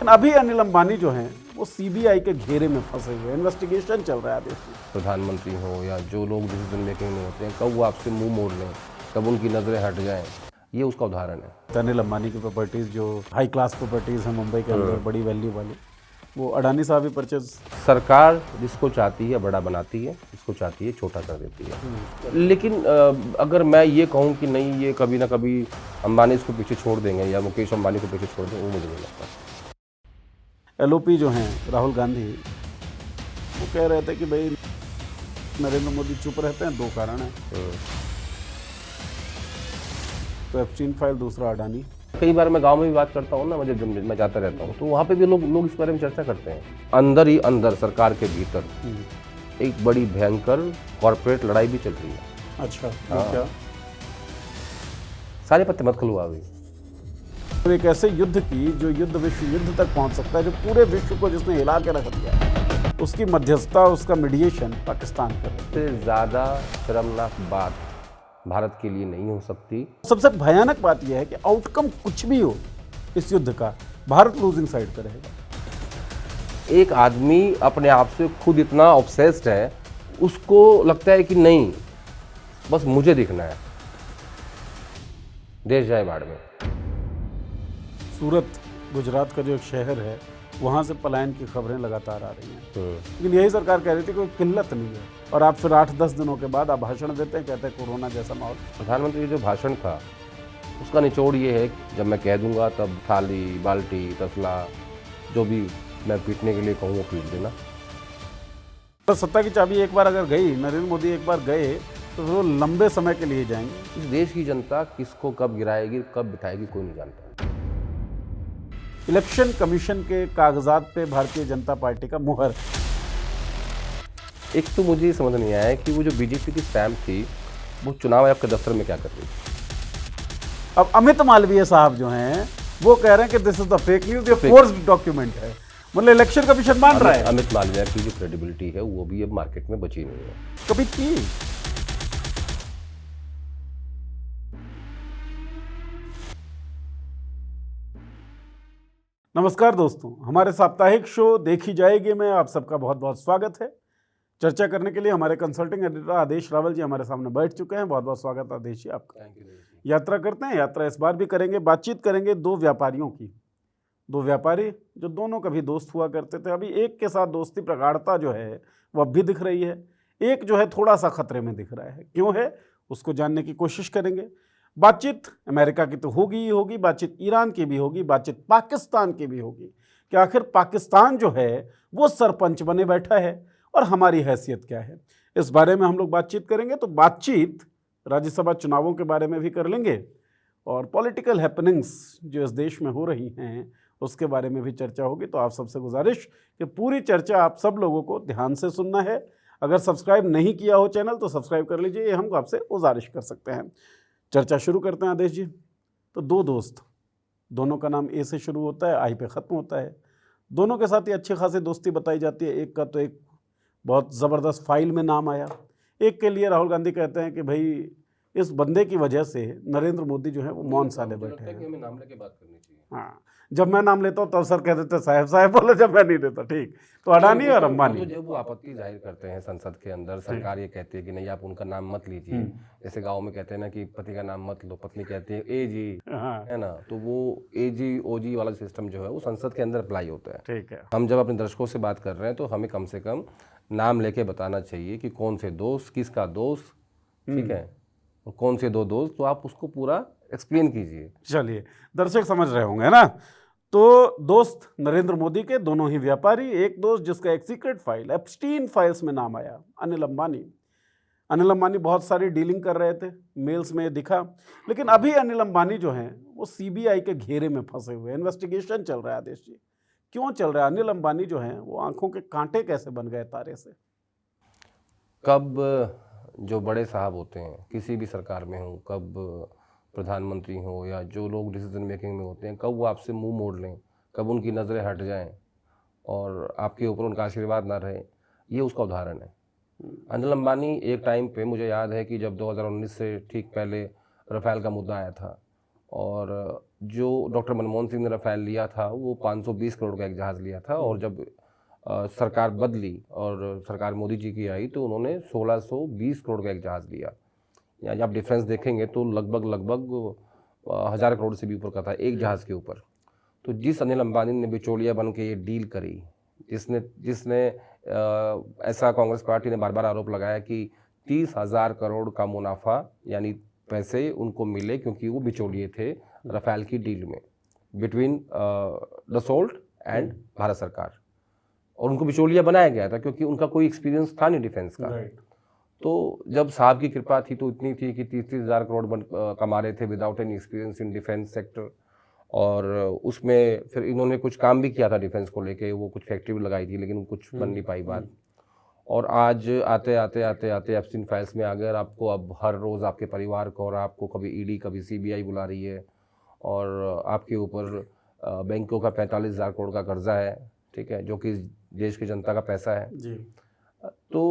लेकिन अभी अनिल अंबानी जो हैं वो सीबीआई के घेरे में फंसे हुए हैं, इन्वेस्टिगेशन चल रहा है अभी। प्रधानमंत्री हो या जो लोग डिसीजन मेकिंग में होते हैं, कब वो आपसे मुंह मोड़ लें, कब उनकी नज़रें हट जाएं, ये उसका उदाहरण है। अनिल अंबानी की प्रॉपर्टीज़ जो हाई क्लास प्रॉपर्टीज़ हैं मुंबई के अंदर बड़ी वैल्यू वाली, वो अडानी साहब ही परचेज। सरकार जिसको चाहती है बड़ा बनाती है, जिसको चाहती है छोटा कर देती है। लेकिन अगर मैं ये कहूँ कि नहीं, ये कभी ना कभी अंबानी इसको पीछे छोड़ देंगे या मुकेश अंबानी को पीछे छोड़ देंगे, वो मुझे नहीं लगता। एलओपी जो हैं राहुल गांधी, वो कह रहे थे कि भाई नरेंद्र मोदी चुप रहते हैं, दो कारण हैं। तो एप्स्टीन फाइल, दूसरा अडानी। कई बार मैं गांव में भी बात करता हूँ ना, मुझे जब मैं जाता रहता हूँ तो वहाँ पे भी लोग इस बारे में चर्चा करते हैं। अंदर ही अंदर सरकार के भीतर एक बड़ी भयंकर कॉर्पोरेट लड़ाई भी चल रही है। अच्छा, वो क्या? सारे पत्ते मत खुलवा अभी। तो एक ऐसे युद्ध की जो युद्ध विश्व युद्ध तक पहुंच सकता है, जो पूरे विश्व को जिसने हिला के रख दिया है, उसकी मध्यस्थता, उसका मीडिएशन पाकिस्तान कर रहा है। सबसे ज़्यादा शर्मनाक बात भारत के लिए नहीं हो सकती। सबसे भयानक बात यह है कि आउटकम कुछ भी हो इस युद्ध का, भारत लूजिंग साइड पर रहेगा। एक आदमी अपने आप से खुद इतना ऑब्सेस्ड है, उसको लगता है कि नहीं, बस मुझे दिखना है, देश जाए बाढ़ में। सूरत, गुजरात का जो एक शहर है, वहाँ से पलायन की खबरें लगातार आ रही हैं। लेकिन यही सरकार कह रही थी कोई किल्लत नहीं है, और आप फिर 8-10 दिनों के बाद आप भाषण देते हैं, कहते हैं कोरोना जैसा माहौल। प्रधानमंत्री जो भाषण था उसका निचोड़ ये है कि जब मैं कह दूंगा तब थाली, बाल्टी, तसला, जो भी मैं पीटने के लिए कहूँ वो पीट देना। तो सत्ता की चाबी एक बार अगर गई, नरेंद्र मोदी एक बार गए, तो फिर वो लंबे समय के लिए जाएंगे। इस देश की जनता किसको कब गिराएगी, कब बिठाएगी, कोई नहीं जानता। इलेक्शन कमीशन के कागजात पे भारतीय जनता पार्टी का मुहर। एक तो मुझे ये समझ नहीं आया कि वो जो बीजेपी की स्टैम्प थी वो चुनाव आयोग के दफ्तर में क्या कर रही थी। अब अमित मालवीय साहब जो हैं वो कह रहे हैं कि this is the fake news, ये फोर्स्ड डॉक्यूमेंट है। मतलब इलेक्शन कमीशन मान रहा है। अमित मालवीय की जो क्रेडिबिलिटी है वो भी अब मार्केट में बची नहीं है। कभी थी। नमस्कार दोस्तों, हमारे साप्ताहिक शो देखी जाएगी में आप सबका बहुत बहुत स्वागत है। चर्चा करने के लिए हमारे कंसल्टिंग एडिटर आदेश रावल जी हमारे सामने बैठ चुके हैं। बहुत बहुत स्वागत आदेश जी आपका। यात्रा करते हैं, यात्रा इस बार भी करेंगे, बातचीत करेंगे दो व्यापारियों की। दो व्यापारी जो दोनों कभी दोस्त हुआ करते थे। अभी एक के साथ दोस्ती प्रगाढ़ता जो है वो अब भी दिख रही है, एक जो है थोड़ा सा खतरे में दिख रहा है। क्यों है, उसको जानने की कोशिश करेंगे। बातचीत अमेरिका की तो होगी ही होगी, बातचीत ईरान की भी होगी, बातचीत पाकिस्तान की भी होगी कि आखिर पाकिस्तान जो है वो सरपंच बने बैठा है और हमारी हैसियत क्या है, इस बारे में हम लोग बातचीत करेंगे। तो बातचीत राज्यसभा चुनावों के बारे में भी कर लेंगे और पॉलिटिकल हैपनिंग्स जो इस देश में हो रही हैं उसके बारे में भी चर्चा होगी। तो आप सबसे गुजारिश कि पूरी चर्चा आप सब लोगों को ध्यान से सुनना है। अगर सब्सक्राइब नहीं किया हो चैनल तो सब्सक्राइब कर लीजिए, ये हम आपसे गुजारिश कर सकते हैं। चर्चा शुरू करते हैं आदेश जी। तो दो दोस्त, दोनों का नाम ए से शुरू होता है, आई पे ख़त्म होता है। दोनों के साथ ही अच्छी खासी दोस्ती बताई जाती है। एक का तो एक बहुत ज़बरदस्त फाइल में नाम आया। एक के लिए राहुल गांधी कहते हैं कि भाई इस बंदे की वजह से नरेंद्र मोदी जो है वो मौन साले बैठे हैं। हमें नाम लेके बात करनी चाहिए। हाँ, जब मैं नाम लेता हूँ तब सर कह देते साहब साहब बोले, जब मैं नहीं देता। ठीक, तो अडानी और अंबानी जब वो आपत्ति जाहिर करते हैं संसद के अंदर, सरकार ये कहती है कि नहीं आप उनका नाम मत लीजिए। जैसे गांव में कहते हैं ना कि पति का नाम मत लो, पत्नी कहती है ए जी, है ना, तो वो ए जी ओ जी वाला सिस्टम जो है वो संसद के अंदर अप्लाई होता है। ठीक है। हम जब अपने दर्शकों से बात कर रहे हैं तो हमें कम से कम नाम लेके बताना चाहिए कि कौन से दोस्त, किसका दोस्त, ठीक है, और कौन से दो दोस्त, तो आप उसको पूरा एक्सप्लेन कीजिए। चलिए, दर्शक समझ रहे होंगे ना। तो दोस्त नरेंद्र मोदी के दोनों ही व्यापारी, एक दोस्त जिसका एक सीक्रेट फाइल एप्स्टीन फाइल्स में नाम आया, अनिल अंबानी। अनिल अंबानी बहुत सारी डीलिंग कर रहे थे, मेल्स में दिखा। लेकिन अभी अनिल अंबानी जो हैं वो सीबीआई के घेरे में फंसे हुए हैं, इन्वेस्टिगेशन चल रहा है आदेश जी। क्यों चल रहा है? अनिल अंबानी जो हैं वो आंखों के कांटे कैसे बन गए तारे से? कब जो बड़े साहब होते हैं किसी भी सरकार में हो, कब प्रधानमंत्री हो या जो लोग डिसीजन मेकिंग में होते हैं, कब वो आपसे मुंह मोड़ लें, कब उनकी नज़रें हट जाएं और आपके ऊपर उनका आशीर्वाद ना रहे, ये उसका उदाहरण है। अनिल अंबानी एक टाइम पे, मुझे याद है कि जब 2019 से ठीक पहले राफेल का मुद्दा आया था और जो डॉक्टर मनमोहन सिंह ने राफेल लिया था वो 520 करोड़ का एक जहाज़ लिया था, और जब सरकार बदली और सरकार मोदी जी की आई तो उन्होंने 1620 करोड़ का एक जहाज़ लिया। या जब आप डिफरेंस देखेंगे तो लगभग 1000 करोड़ से भी ऊपर का था एक जहाज़ के ऊपर। तो जिस अनिल अंबानी ने बिचौलिया बन के ये डील करी, जिसने ऐसा कांग्रेस पार्टी ने बार बार आरोप लगाया कि 30,000 करोड़ का मुनाफा यानी पैसे उनको मिले क्योंकि वो बिचौलिए थे राफेल की डील में बिटवीन डसोल्ट एंड भारत सरकार, और उनको बिचौलिया बनाया गया था क्योंकि उनका कोई एक्सपीरियंस था नहीं डिफेंस का। तो जब साहब की कृपा थी तो इतनी थी कि 30,000 करोड़ कमा रहे थे without any experience in defence sector, और उसमें फिर इन्होंने कुछ काम भी किया था डिफेंस को लेके, वो कुछ फैक्ट्री भी लगाई थी लेकिन कुछ बन नहीं पाई बात। और आज आते आते एप्स्टीन फाइल्स में आ गए, और आपको अब हर रोज़ आपके परिवार को और आपको कभी ईडी कभी सीबीआई बुला रही है, और आपके ऊपर बैंकों का 45,000 करोड़ का कर्जा है, ठीक है, जो कि देश की जनता का पैसा है जी। तो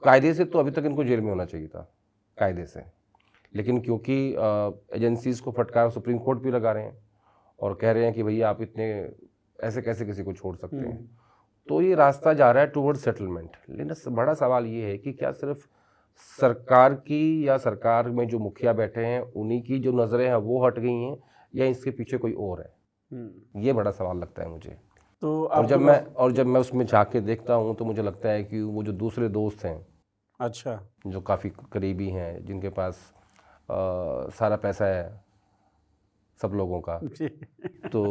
कायदे से तो अभी तक इनको जेल में होना चाहिए था, कायदे से, लेकिन क्योंकि एजेंसीज को फटकार सुप्रीम कोर्ट भी लगा रहे हैं और कह रहे हैं कि भैया आप इतने ऐसे कैसे किसी को छोड़ सकते हैं, तो ये रास्ता जा रहा है टुवर्ड सेटलमेंट। लेकिन बड़ा सवाल ये है कि क्या सिर्फ सरकार की या सरकार में जो मुखिया बैठे हैं उन्हीं की जो नज़रें हैं वो हट गई हैं, या इसके पीछे कोई और है? ये बड़ा सवाल लगता है मुझे। तो और जब मैं उसमें झांक के देखता हूँ तो मुझे लगता है कि वो जो दूसरे दोस्त हैं, अच्छा, जो काफ़ी करीबी हैं, जिनके पास सारा पैसा है सब लोगों का, तो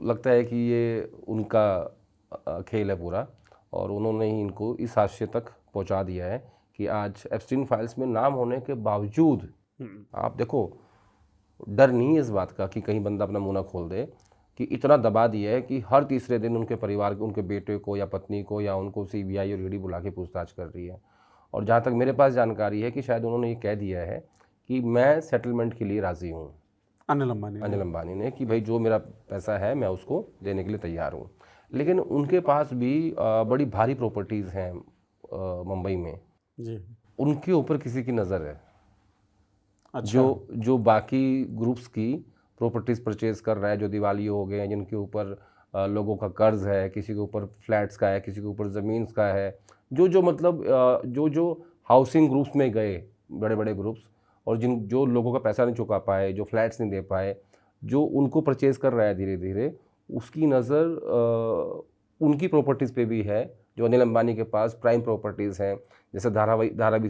लगता है कि ये उनका खेल है पूरा, और उन्होंने ही इनको इस हादसे तक पहुंचा दिया है कि आज एप्स्टीन फाइल्स में नाम होने के बावजूद आप देखो, डर नहीं है इस बात का कि कहीं बंदा अपना मुंह ना खोल दे, कि इतना दबा दिया है कि हर तीसरे दिन उनके परिवार के, उनके बेटे को या पत्नी को या उनको सीबीआई और ईडी बुला के पूछताछ कर रही है। और जहाँ तक मेरे पास जानकारी है कि शायद उन्होंने ये कह दिया है कि मैं सेटलमेंट के लिए राज़ी हूँ, अनिल अंबानी ने, कि भाई जो मेरा पैसा है मैं उसको देने के लिए तैयार हूँ। लेकिन उनके पास भी बड़ी भारी प्रॉपर्टीज़ हैं मुंबई में जी, उनके ऊपर किसी की नज़र है। अच्छा। जो बाकी ग्रुप्स की प्रॉपर्टीज़ परचेज कर रहा है, जो दिवाली हो गए हैं, जिनके ऊपर लोगों का कर्ज है, किसी के ऊपर फ्लैट्स का है, किसी के ऊपर ज़मीन का है, जो मतलब जो हाउसिंग ग्रुप्स में गए बड़े बड़े ग्रुप्स, और जो लोगों का पैसा नहीं चुका पाए, जो फ्लैट्स नहीं दे पाए, जो उनको परचेज़ कर रहा है धीरे धीरे, उसकी नज़र उनकी प्रॉपर्टीज़ पे भी है, जो अनिल अंबानी के पास प्राइम प्रॉपर्टीज़ हैं, जैसे धारावी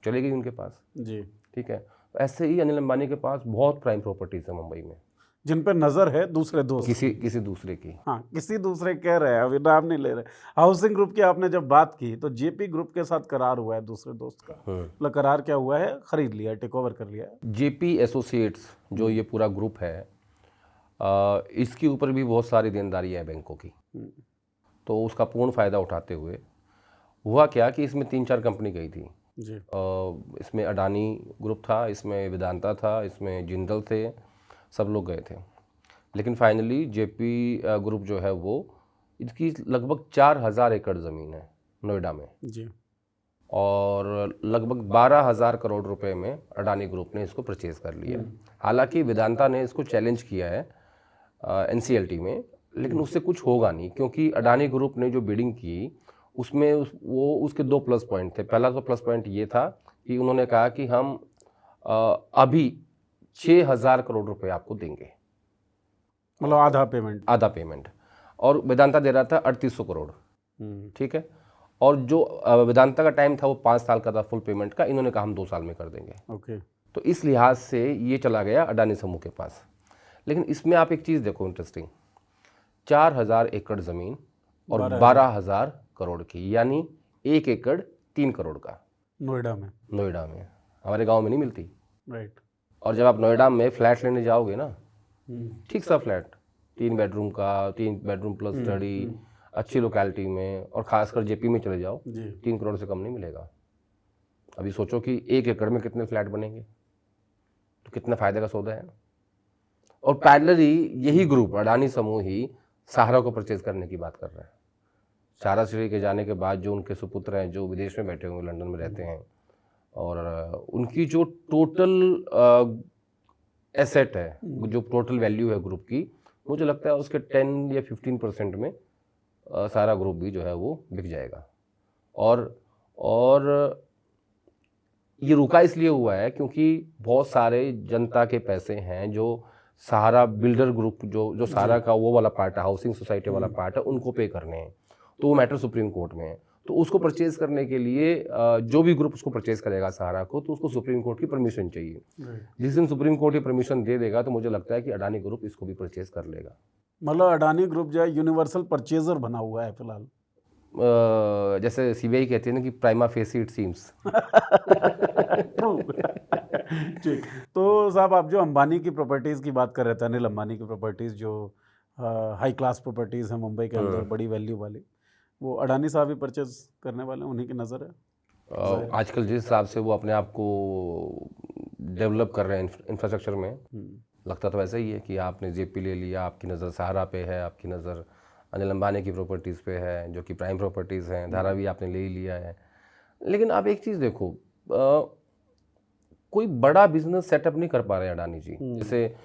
चली गई उनके पास जी, ठीक है। तो ऐसे ही अनिल अंबानी के पास बहुत प्राइम प्रॉपर्टीज़ है मुंबई में, जिन पर नज़र है दूसरे दोस्त किसी दूसरे की, हाँ, किसी दूसरे कह रहे हैं, अभी नाम नहीं ले रहे। हाउसिंग ग्रुप की आपने जब बात की तो जेपी ग्रुप के साथ करार हुआ है दूसरे दोस्त का, मतलब करार क्या हुआ है, खरीद लिया, टेक ओवर कर लिया। जेपी एसोसिएट्स जो ये पूरा ग्रुप है, इसके ऊपर भी बहुत सारी देनदारी है बैंकों की, तो उसका पूर्ण फ़ायदा उठाते हुए हुआ क्या कि इसमें 3-4 कंपनी गई थी जी। इसमें अडानी ग्रुप था, इसमें वेदांता था, इसमें जिंदल थे, सब लोग गए थे। लेकिन फाइनली जेपी ग्रुप जो है वो, इसकी लगभग 4,000 एकड़ ज़मीन है नोएडा में जी, और लगभग 12,000 करोड़ रुपए में अडानी ग्रुप ने इसको परचेज़ कर लिया। हालांकि वेदांता ने इसको चैलेंज किया है एनसीएलटी में, लेकिन उससे कुछ होगा नहीं, क्योंकि अडानी ग्रुप ने जो बिडिंग की उसमें उसके 2 प्लस पॉइंट थे। पहला तो प्लस पॉइंट ये था कि उन्होंने कहा कि हम अभी 6,000 करोड़ रुपए आपको देंगे, मतलब आधा पेमेंट, और वेदांता दे रहा था 3800 करोड़, ठीक है। और जो वेदांता का टाइम था वो 5 साल का था फुल पेमेंट का, इन्होंने कहा हम 2 साल में कर देंगे, ओके। तो इस लिहाज से ये चला गया अडानी समूह के पास। लेकिन इसमें आप एक चीज़ देखो इंटरेस्टिंग, 4,000 एकड़ ज़मीन और 12,000 करोड़ की, यानी 1 एकड़ 3 करोड़ का नोएडा में हमारे गांव में नहीं मिलती, राइट। और जब आप नोएडा में फ्लैट लेने जाओगे ना, ठीक सा फ्लैट, 3 बेडरूम का, 3 बेडरूम प्लस स्टडी, अच्छी लोकेलिटी में, और ख़ासकर जेपी में चले जाओ, 3 करोड़ से कम नहीं मिलेगा। अभी सोचो कि 1 एकड़ में कितने फ्लैट बनेंगे, तो कितना फ़ायदे का सौदा है। और पैरेलली यही ग्रुप अडानी समूह ही सहारा को परचेज करने की बात कर रहा है। सहारा श्री के जाने के बाद जो उनके सुपुत्र हैं, जो विदेश में बैठे हुए लंदन में रहते हैं, और उनकी जो टोटल एसेट है, जो टोटल वैल्यू है ग्रुप की, मुझे लगता है उसके 10 या 15% में सारा ग्रुप भी जो है वो बिक जाएगा। और ये रुका इसलिए हुआ है क्योंकि बहुत सारे जनता के पैसे हैं जो सहारा बिल्डर ग्रुप जो सहारा का वो वाला पार्ट है, हाउसिंग सोसाइटी वाला पार्ट है, उनको पे करने हैं। तो वो मैटर सुप्रीम कोर्ट में है। तो उसको परचेज करने के लिए जो भी ग्रुप उसको परचेज करेगा सहारा को, तो उसको सुप्रीम कोर्ट की परमिशन चाहिए। जिस दिन सुप्रीम कोर्ट की परमिशन दे देगा तो मुझे लगता है कि अडानी ग्रुप इसको भी परचेज कर लेगा। मतलब अडानी ग्रुप जो है यूनिवर्सल परचेजर बना हुआ है फिलहाल। जैसे सीबीआई कहती है ना कि प्राइमा फेसी इट सीम्स। ठीक। तो साहब, आप जो अंबानी की प्रॉपर्टीज़ की बात कर रहे थे, अनिल अंबानी की प्रॉपर्टीज़ जो हाई क्लास प्रॉपर्टीज़ हैं मुंबई के अंदर, बड़ी वैल्यू वाली, वो अडानी साहब ही परचेज करने वाले हैं, उन्हीं की नज़र है। आजकल जिस हिसाब से वो अपने आप को डेवलप कर रहे हैं इंफ्रास्ट्रक्चर में, लगता तो वैसा ही है कि आपने जेपी ले लिया, आपकी नज़र सहारा पे है, आपकी नज़र अनिल अंबानी की प्रॉपर्टीज़ पे है जो कि प्राइम प्रॉपर्टीज़ हैं, धारावी आपने ले ही लिया है। लेकिन आप एक चीज़ देखो, कोई बड़ा बिजनेस सेटअप नहीं कर पा रहे अडानी जी। जैसे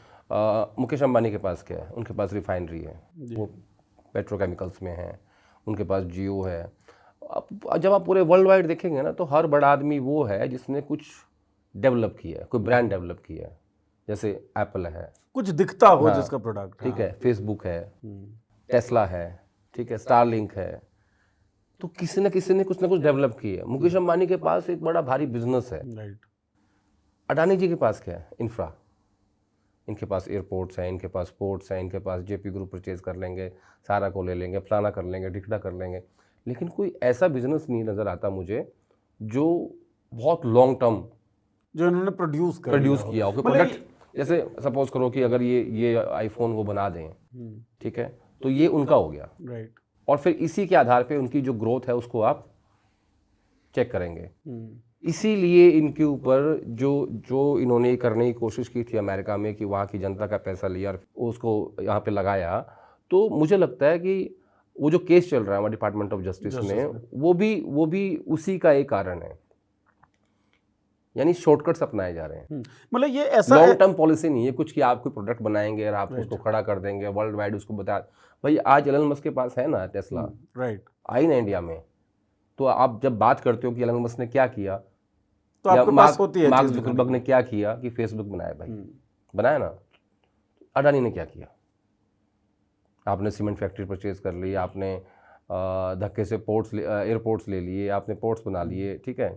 मुकेश अंबानी के पास क्या है, उनके पास रिफाइनरी है, वो पेट्रोकेमिकल्स में है, उनके पास जियो है। अब जब आप पूरे वर्ल्ड वाइड देखेंगे ना, तो हर बड़ा आदमी वो है जिसने कुछ डेवलप किया है, कोई ब्रांड डेवलप किया है। जैसे एप्पल है, कुछ दिखता हो, हाँ, जिसका प्रोडक्ट, ठीक है, फेसबुक है, टेस्ला है, ठीक है, स्टारलिंक है। तो किसी न किसी ने कुछ ना कुछ डेवलप किया है। मुकेश अंबानी के पास एक बड़ा भारी बिजनेस है। राइट। अडानी जी के पास क्या है? इंफ्रा। इनके पास एयरपोर्ट्स हैं, इनके पास पोर्ट्स हैं, इनके पास जेपी ग्रुप परचेज कर लेंगे, सारा को ले लेंगे, फलाना कर लेंगे, ढिकड़ा कर लेंगे। लेकिन कोई ऐसा बिजनेस नहीं नज़र आता मुझे जो बहुत लॉन्ग टर्म जो इन्होंने प्रोड्यूस किया हो। प्रोडक्ट जैसे सपोज करो कि अगर ये आईफोन वो बना दें, ठीक है, तो ये उनका हो गया। राइट। और फिर इसी के आधार पे उनकी जो ग्रोथ है उसको आप चेक करेंगे। इसीलिए इनके ऊपर जो इन्होंने करने की कोशिश की थी अमेरिका में कि वहाँ की जनता का पैसा लिया और उसको यहाँ पे लगाया, तो मुझे लगता है कि वो जो केस चल रहा है हमारे डिपार्टमेंट ऑफ जस्टिस में, वो भी उसी का एक कारण है। यानी शॉर्टकट्स अपनाए जा रहे हैं। मतलब ये ऐसा लॉन्ग टर्म पॉलिसी नहीं है कुछ कि आप कोई प्रोडक्ट बनाएंगे और आप उसको खड़ा कर देंगे वर्ल्ड वाइड, उसको बता भाई आज एलन मस्क के पास है ना टेस्ला, राइट, आई ना इंडिया में, तो आप जब बात करते हो कि एलन मस्क ने क्या किया, तो आपके पास होती है मार्क जुकरबर्ग ने क्या किया कि फेसबुक बनाया, भाई बनाया ना। अडानी ने क्या किया? आपने सीमेंट फैक्ट्री परचेज कर ली, आपने धक्के से एयरपोर्ट्स ले लिए, आपने पोर्ट्स बना लिए, ठीक है।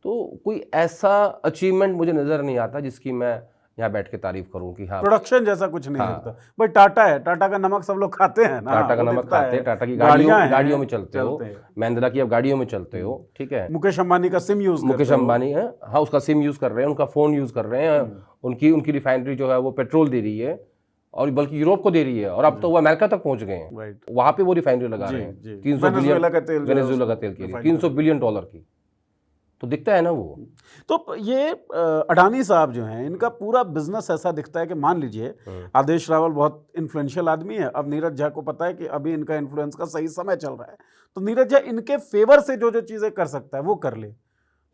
तो कोई ऐसा अचीवमेंट मुझे नजर नहीं आता जिसकी मैं यहाँ बैठ के तारीफ करूं कि हाँ प्रोडक्शन जैसा कुछ नहीं लगता। भाई टाटा है, टाटा का नमक सब लोग खाते हैं ना, टाटा का नमक खाते हैं, टाटा की गाड़ियों में चलते हो, महिंद्रा की अब गाड़ियों में चलते हो, ठीक है। मुकेश अंबानी का सिम यूज मुकेश अंबानी है, हाँ, उसका सिम यूज कर रहे हैं, उनका फोन यूज कर रहे हैं, उनकी रिफाइनरी जो है वो पेट्रोल दे रही है और बल्कि यूरोप को दे रही है, और अब तो वो अमेरिका तक पहुंच गए हैं। वहां पे वो रिफाइनरी लगा रहे हैं 300 बिलियन वेनेजुएला का तेल के लिए, $300 बिलियन की। तो दिखता है ना वो। तो ये अडानी साहब जो हैं, इनका पूरा बिजनेस ऐसा दिखता है कि मान लीजिए आदेश रावल बहुत इन्फ्लुएंशियल आदमी है, अब नीरज झा को पता है कि अभी इनका इन्फ्लुएंस का सही समय चल रहा है, तो नीरज झा इनके फेवर से जो चीजें कर सकता है वो कर ले,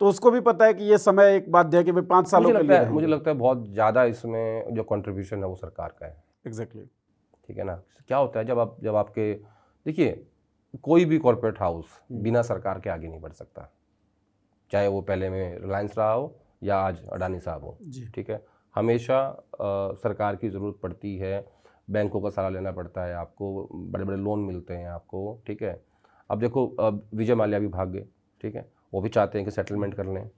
तो उसको भी पता है कि ये समय एक बाध्य है कि 5 सालों के लिए। मुझे लगता है बहुत ज्यादा इसमें जो कंट्रीब्यूशन है वो सरकार का है। एग्जैक्टली, ठीक है ना। क्या होता है जब आपके देखिए कोई भी कॉर्पोरेट हाउस बिना सरकार के आगे नहीं बढ़ सकता, चाहे वो पहले में रिलायंस रहा हो या आज अडानी साहब हो, ठीक है। हमेशा सरकार की ज़रूरत पड़ती है, बैंकों का सहारा लेना पड़ता है, आपको बड़े बड़े लोन मिलते हैं आपको, ठीक है। अब देखो विजय माल्या भी भाग गए, ठीक है, वो भी चाहते हैं कि सेटलमेंट कर लें,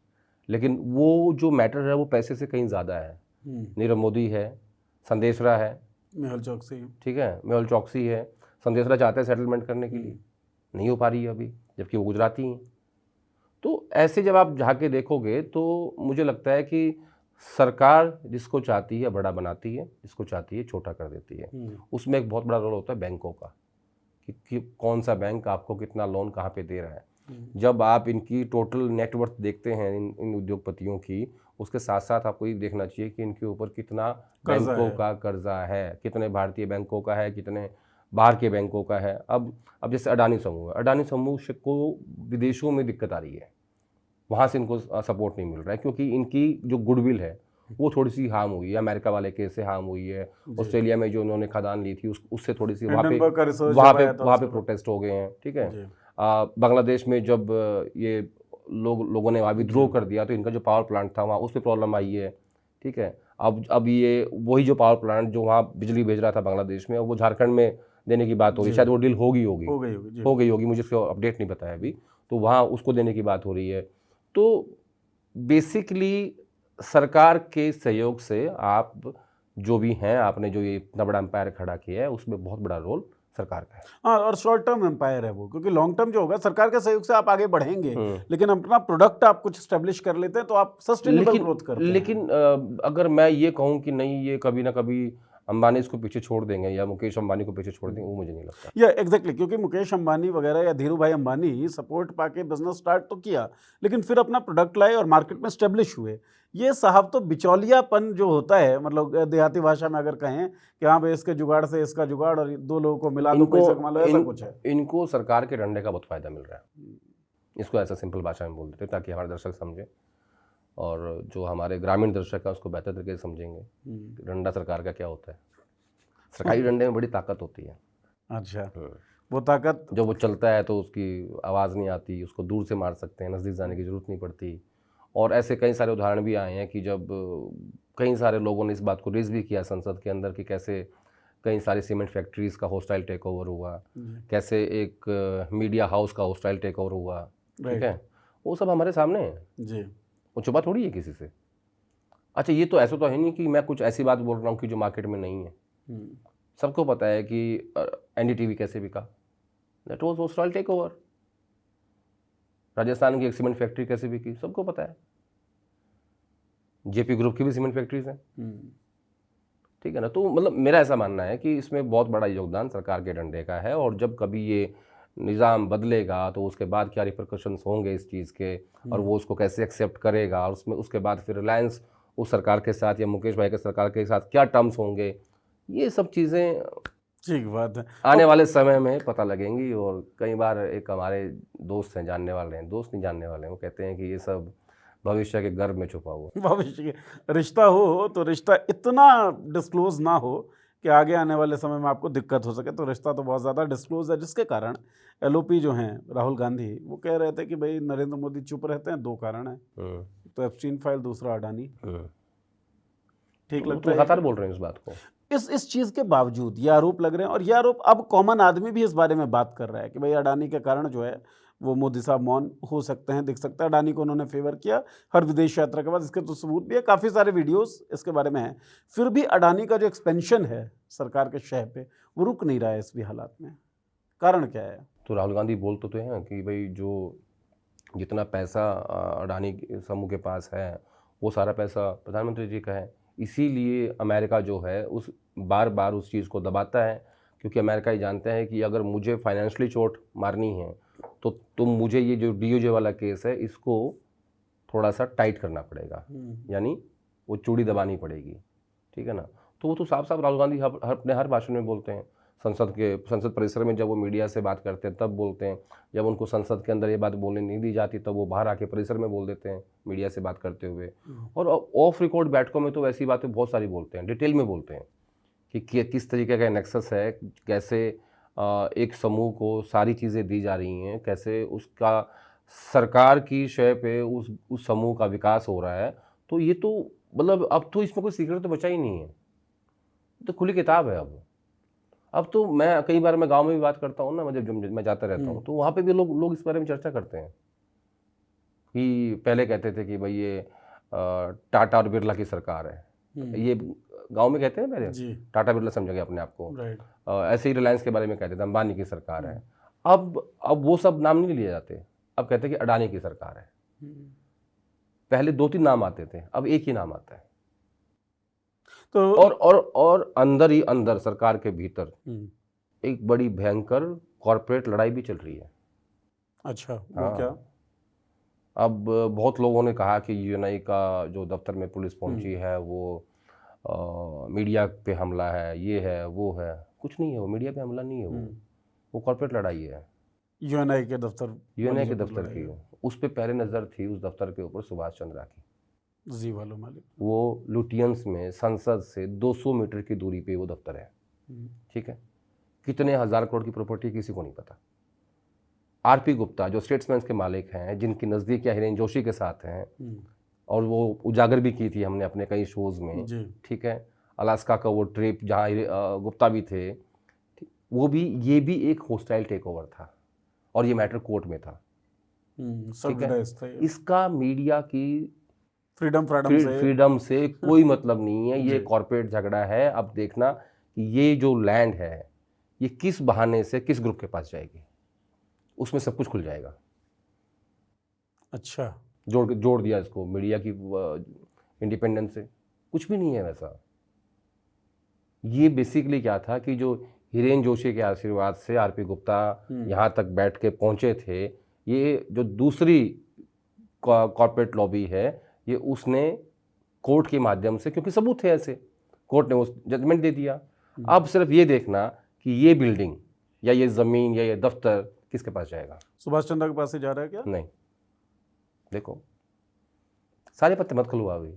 लेकिन वो जो मैटर है वो पैसे से कहीं ज़्यादा है। नीरव मोदी है, संदेशरा है, मेहुल चौकसी, ठीक है, मेहुल चौकसी है। संदेशरा चाहते हैं सेटलमेंट करने के लिए, नहीं हो पा रही है अभी, जबकि वो गुजराती हैं। तो ऐसे जब आप झाके देखोगे तो मुझे लगता है कि सरकार जिसको चाहती है बड़ा बनाती है, जिसको चाहती है छोटा कर देती है। उसमें एक बहुत बड़ा रोल होता है बैंकों का कि कौन सा बैंक आपको कितना लोन कहाँ पे दे रहा है। जब आप इनकी टोटल नेटवर्थ देखते हैं इन उद्योगपतियों की, उसके साथ साथ आपको ये देखना चाहिए कि इनके ऊपर कितना बैंकों का कर्जा है, कितने भारतीय बैंकों का है, कितने बाहर के बैंकों का है। अब जैसे अडानी समूह को विदेशों में दिक्कत आ रही है, वहाँ से इनको सपोर्ट नहीं मिल रहा है क्योंकि इनकी जो गुडविल है वो थोड़ी सी हार्म हुई है। अमेरिका वाले केस से हार्म हुई है। ऑस्ट्रेलिया में जो उन्होंने खदान ली थी उससे थोड़ी सी वहाँ पे प्रोटेस्ट हो गए हैं। ठीक है। बांग्लादेश में जब ये लोगों ने वहाँ विद्रोह कर दिया तो इनका जो पावर प्लांट था वहाँ उस पर प्रॉब्लम आई है। ठीक है। अब ये वही जो पावर प्लांट जो वहाँ बिजली भेज रहा था बांग्लादेश में, वो झारखंड में देने की बात हो रही है। शायद वो डील हो गई होगी, मुझे इसका अपडेट नहीं पता है अभी। तो वहाँ उसको देने की बात हो रही है। तो बेसिकली सरकार के सहयोग से आप जो भी हैं, आपने जो ये इतना बड़ा एम्पायर खड़ा किया है उसमें बहुत बड़ा रोल सरकार का है। हाँ, और शॉर्ट टर्म एम्पायर है वो, क्योंकि लॉन्ग टर्म जो होगा सरकार के सहयोग से आप आगे बढ़ेंगे, लेकिन अपना प्रोडक्ट आप कुछ स्टेब्लिश कर लेते हैं तो आप सस्टेनेबल ग्रोथ करते हैं। लेकिन अगर मैं ये कहूँ कि नहीं, ये कभी ना कभी अंबानी इसको पीछे छोड़ देंगे या मुकेश अंबानी को पीछे छोड़ देंगे, वो मुझे नहीं लगता। या एग्जैक्टली, क्योंकि मुकेश अंबानी वगैरह या धीरू भाई अंबानी सपोर्ट पाके बिजनेस स्टार्ट तो किया, लेकिन फिर अपना प्रोडक्ट लाए और मार्केट में स्टेब्लिश हुए। ये साहब तो बिचौलियापन जो होता है, मतलब देहाती भाषा में अगर कहें कि हाँ भाई इसके जुगाड़ से इसका जुगाड़ और दो लोगों को मिला दो, पैसा कमा लो, ऐसा कुछ है। इनको सरकार के डंडे का बहुत फायदा मिल रहा है। इसको ऐसा सिंपल भाषा में बोल देते ताकि हमारे दर्शक समझें, और जो हमारे ग्रामीण दर्शक है उसको बेहतर तरीके से समझेंगे डंडा सरकार का क्या होता है। सरकारी डंडे में बड़ी ताकत होती है। अच्छा, वो ताकत जब वो चलता है तो उसकी आवाज़ नहीं आती, उसको दूर से मार सकते हैं, नज़दीक जाने की ज़रूरत नहीं पड़ती। और ऐसे कई सारे उदाहरण भी आए हैं कि जब कई सारे लोगों ने इस बात को रेज़ भी किया संसद के अंदर कि कैसे कई सारी सीमेंट फैक्ट्रीज़ का हॉस्टाइल टेक ओवर हुआ, कैसे एक मीडिया हाउस का हॉस्टाइल टेक ओवर हुआ। ठीक है, वो सब हमारे सामने है जी, वो छुपा थोड़ी है किसी से। अच्छा, ये तो ऐसा तो है नहीं कि मैं कुछ ऐसी बात बोल रहा हूँ कि जो मार्केट में नहीं है। सबको पता है कि एनडीटीवी कैसे बिका, that was hostile takeover. Rajasthan की एक सीमेंट फैक्ट्री कैसे बिकी, सबको पता है। जेपी ग्रुप की भी सीमेंट फैक्ट्रीज हैं। ठीक है ना। तो मतलब मेरा ऐसा मानना है कि इसमें बहुत बड़ा योगदान सरकार के डंडे का है, और जब कभी ये निज़ाम बदलेगा तो उसके बाद क्या रिपरकशंस होंगे इस चीज़ के, और वो उसको कैसे एक्सेप्ट करेगा, और उसमें उसके बाद फिर रिलायंस उस सरकार के साथ या मुकेश भाई के सरकार के साथ क्या टर्म्स होंगे, ये सब चीज़ें ठीक बात है आने वाले समय में पता लगेंगी। और कई बार एक हमारे दोस्त हैं, जानने वाले हैं, दोस्त नहीं जानने वाले हैं, वो कहते हैं कि ये सब भविष्य के गर्भ में छुपा हुआ। भविष्य के रिश्ता हो तो रिश्ता इतना डिस्क्लोज ना हो कि आगे आने वाले समय में आपको दिक्कत हो सके। तो रिश्ता तो बहुत ज़्यादा डिस्क्लोज है, जिसके कारण एलओपी जो हैं राहुल गांधी, वो कह रहे थे कि भाई नरेंद्र मोदी चुप रहते हैं, दो कारण हैं, तो एप्स्टीन फाइल, दूसरा अडानी। ठीक लगता है, लगातार बोल रहे हैं इस बात को। इस चीज़ के बावजूद ये आरोप लग रहे हैं, और ये आरोप अब कॉमन आदमी भी इस बारे में बात कर रहा है कि भाई अडानी के कारण जो है वो मोदी साहब मौन हो सकते हैं, दिख सकता है। अडानी को उन्होंने फेवर किया हर विदेश यात्रा के बाद, इसके तो सबूत भी है, काफ़ी सारे वीडियोस इसके बारे में हैं। फिर भी अडानी का जो एक्सपेंशन है सरकार के शह पे, वो रुक नहीं रहा है इस भी हालात में। कारण क्या है? तो राहुल गांधी बोल तो हैं कि भाई जो जितना पैसा अडानी समूह के पास है वो सारा पैसा प्रधानमंत्री जी का है। इसीलिए अमेरिका जो है उस बार बार उस चीज़ को दबाता है, क्योंकि अमेरिका ये जानता है कि अगर मुझे फाइनेंशियली चोट मारनी है तो मुझे ये जो डीओजे वाला केस है इसको थोड़ा सा टाइट करना पड़ेगा, यानी वो चूड़ी दबानी पड़ेगी। ठीक है ना। तो वो तो साफ साफ राहुल गांधी अपने हर भाषण में बोलते हैं। संसद परिसर में जब वो मीडिया से बात करते हैं तब बोलते हैं, जब उनको संसद के अंदर ये बात बोलने नहीं दी जाती तब वो बाहर आके परिसर में बोल देते हैं मीडिया से बात करते हुए। और ऑफ रिकॉर्ड बैठकों में तो वैसी बातें बहुत सारी बोलते हैं, डिटेल में बोलते हैं कि किस तरीके का नेक्सस है, कैसे एक समूह को सारी चीज़ें दी जा रही हैं, कैसे उसका सरकार की शय पे उस समूह का विकास हो रहा है। तो ये तो मतलब अब तो इसमें कोई सीक्रेट तो बचा ही नहीं है, तो खुली किताब है। अब तो मैं कई बार मैं गांव में भी बात करता हूँ ना, जब मैं जाता रहता हूँ तो वहाँ पे भी लोग इस बारे में चर्चा करते हैं कि पहले कहते थे कि भाई ये टाटा और बिरला की सरकार है, ये गांव में कहते हैं पहले टाटा बिरला समझेंगे अपने आप को। ऐसे ही रिलायंस के बारे में कहते थे अंबानी की सरकार है। अब वो सब नाम नहीं लिए जाते, अब कहते हैं कि अडानी की सरकार है। पहले 2-3 नाम आते थे, अब एक ही नाम आता है। तो और अंदर ही अंदर सरकार के भीतर एक बड़ी भयंकर कॉर्पोरेट लड़ाई भी चल रही है। अच्छा, वो क्या? अब बहुत लोगों ने कहा कि यूएनआई का जो दफ्तर में पुलिस पहुंची है वो मीडिया पे हमला है, ये है वो है। कुछ नहीं है, वो मीडिया पे हमला नहीं है, वो कॉर्पोरेट लड़ाई है। यूएनआई के दफ्तर की उस पर पहले नज़र थी, उस दफ्तर के ऊपर सुभाष चंद्रा की। जी वालो मालिक। वो लुटियंस में संसद से 200 मीटर की दूरी पे वो दफ्तर है। ठीक है, कितने हजार करोड़ की प्रॉपर्टी किसी को नहीं पता। आरपी गुप्ता जो स्टेट्समैन के मालिक हैं, जिनकी नज़दीकियाँ हिरेन जोशी के साथ हैं, और वो उजागर भी की थी हमने अपने कई शोज़ में। ठीक है, अलास्का का वो ट्रिप जहाँ गुप्ता भी थे, वो भी, ये भी एक होस्टाइल टेक ओवर था और ये मैटर कोर्ट में था। ठीक है, इसका मीडिया की फ्रीडम से कोई मतलब नहीं है। ये कॉर्पोरेट झगड़ा है। अब देखना कि ये जो लैंड है ये किस बहाने से किस ग्रुप के पास जाएगी, उसमें सब कुछ खुल जाएगा। अच्छा, जोड़ दिया इसको मीडिया की इंडिपेंडेंस से, कुछ भी नहीं है वैसा। ये बेसिकली क्या था कि जो हिरेन जोशी के आशीर्वाद से आरपी गुप्ता यहाँ तक बैठ के पहुँचे थे, ये जो दूसरी कॉर्पोरेट लॉबी है, ये उसने कोर्ट के माध्यम से, क्योंकि सबूत थे ऐसे, कोर्ट ने वो जजमेंट दे दिया। अब सिर्फ ये देखना कि ये बिल्डिंग या ये ज़मीन या ये दफ्तर किसके पास जाएगा। सुभाष चंद्र के पास से जा रहा है क्या? नहीं, देखो सारे पत्ते मत खुलवा अभी।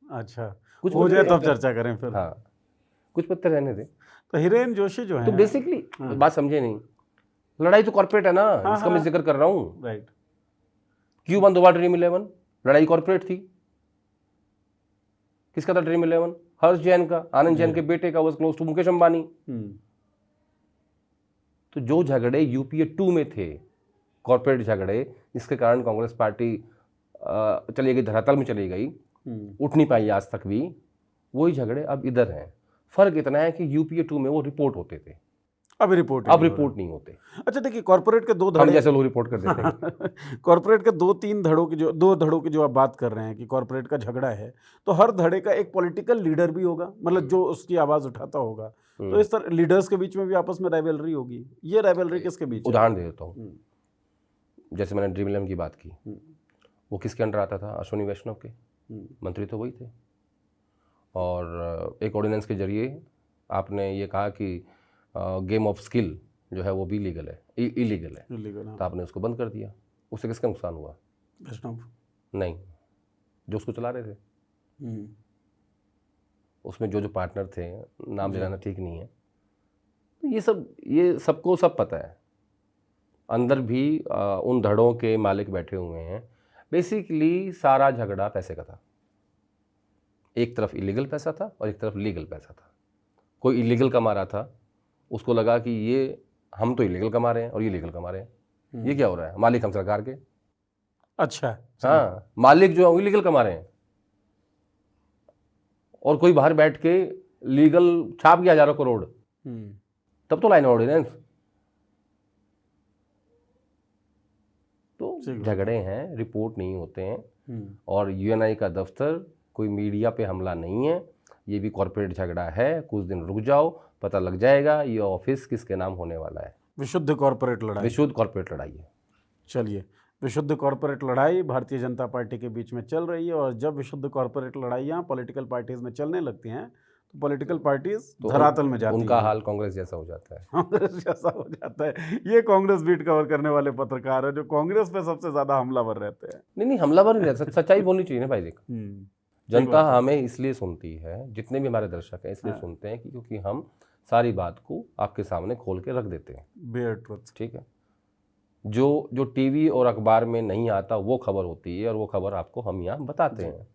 अच्छा, कुछ हो जाए तब चर्चा करें फिर। हाँ, कुछ पत्ते रहने दे। तो हिरेन जोशी जो है, तो बेसिकली बात समझे नहीं, लड़ाई तो कॉर्पोरेट है ना, इसका मैं जिक्र कर रहा हूँ। राइट। क्यों बंद हुआ ड्रीम 11? लड़ाई कॉर्पोरेट थी। किसका था ड्रीम 11? हर्ष जैन का, आनंद जैन के बेटे का, was close to Mukesh Ambani. तो जो झगड़े यूपीए 2 में थे, कॉर्पोरेट झगड़े, जिसके कारण कांग्रेस पार्टी चली गई, धरातल में चली गई, उठ नहीं पाई आज तक भी, वही झगड़े अब इधर हैं। फर्क इतना है कि यूपीए 2 में वो रिपोर्ट होते थे, अब रिपोर्ट नहीं होते। अच्छा, देखिए कॉर्पोरेट के 2 धड़े, हम जैसे लोग रिपोर्ट कर देते हैं। कॉर्पोरेट के 2-3 धड़ों की जो 2 धड़ों की जो आप बात कर रहे हैं कि कॉर्पोरेट का झगड़ा है, तो हर धड़े का एक पॉलिटिकल लीडर भी होगा, मतलब जो उसकी आवाज उठाता होगा। तो इस तरह लीडर्स के बीच में भी आपस में राइवलरी होगी। ये राइवलरी किसके बीच? उदाहरण दे देता हूँ, जैसे मैंने ड्रीम 11 की बात की, वो किसके अंडर आता था? अश्विनी वैष्णव के, मंत्री तो वही थे। और एक ऑर्डिनेंस के जरिए आपने ये कहा कि गेम ऑफ स्किल जो है वो भी इलीगल है, इलीगल है, तो आपने उसको बंद कर दिया। उससे किसका नुकसान हुआ? वैष्णव नहीं, जो उसको चला रहे थे। उसमें जो पार्टनर थे, नाम लेना ठीक नहीं है। तो ये सबको सब पता है। अंदर भी उन धड़ों के मालिक बैठे हुए हैं। बेसिकली सारा झगड़ा पैसे का था। एक तरफ इलीगल पैसा था और एक तरफ लीगल पैसा था। कोई इलीगल कमा रहा था, उसको लगा कि ये हम तो इलीगल कमा रहे हैं और ये लीगल कमा रहे हैं, ये क्या हो रहा है? मालिक हम सरकार के। अच्छा, हाँ, मालिक जो है वो इलीगल कमा रहे हैं और कोई बाहर बैठ के लीगल छाप गया हज़ारों करोड़, तब तो लाइन ऑर्डिनेंस। तो झगड़े हैं, रिपोर्ट नहीं होते हैं। और यूएनआई का दफ्तर कोई मीडिया पे हमला नहीं है, ये भी कॉर्पोरेट झगड़ा है। कुछ दिन रुक जाओ, पता लग जाएगा ये ऑफिस किसके नाम होने वाला है। विशुद्ध कॉर्पोरेट लड़ाई, विशुद्ध कॉर्पोरेट लड़ाई है। चलिए, विशुद्ध कॉर्पोरेट लड़ाई भारतीय जनता पार्टी के बीच में चल रही है। और जब विशुद्ध कॉर्पोरेट लड़ाइयाँ पॉलिटिकल पार्टीज में चलने लगती हैं तो पॉलिटिकल पार्टीज धरातल में जाती हैं। उनका हाल कांग्रेस जैसा हो जाता है। कांग्रेस जैसा हो जाता है। ये कांग्रेस बीट कवर करने वाले पत्रकार है जो कांग्रेस पे सबसे ज्यादा हमलावर रहते हैं। नहीं, हमलावर नहीं रहते, सच्चाई बोलनी चाहिए ना भाई। देख, जनता हमें इसलिए सुनती है, जितने भी हमारे दर्शक हैं इसलिए सुनते हैं क्योंकि हम सारी बात को आपके सामने खोल के रख देते हैं, बेयर ट्रुथ। ठीक है, जो टीवी और अखबार में नहीं आता वो खबर होती है, और वो खबर आपको हम यहाँ बताते हैं,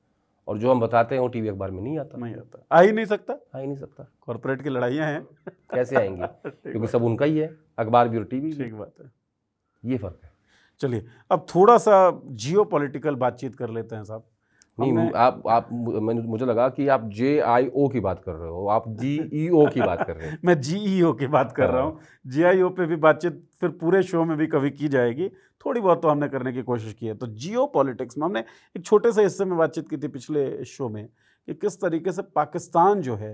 और जो हम बताते हैं वो टीवी अखबार में नहीं आता। आ ही नहीं सकता। कॉर्पोरेट की लड़ाइयाँ हैं, कैसे आएंगी? क्योंकि सब उनका ही है, अखबार भी और टीवी भी। ठीक बात है, ये फर्क है। चलिए, अब थोड़ा सा जियो पॉलिटिकल बातचीत कर लेते हैं साहब। नहीं, आप मुझे लगा कि आप JIO की बात कर रहे हो, आप GEO की बात कर रहे हैं। मैं GEO की बात कर रहा हूँ। JIO पे भी बातचीत फिर पूरे शो में भी कभी की जाएगी, थोड़ी बहुत तो हमने करने की कोशिश की है। तो जियो पॉलिटिक्स में हमने एक छोटे से हिस्से में बातचीत की थी पिछले शो में कि किस तरीके से पाकिस्तान जो है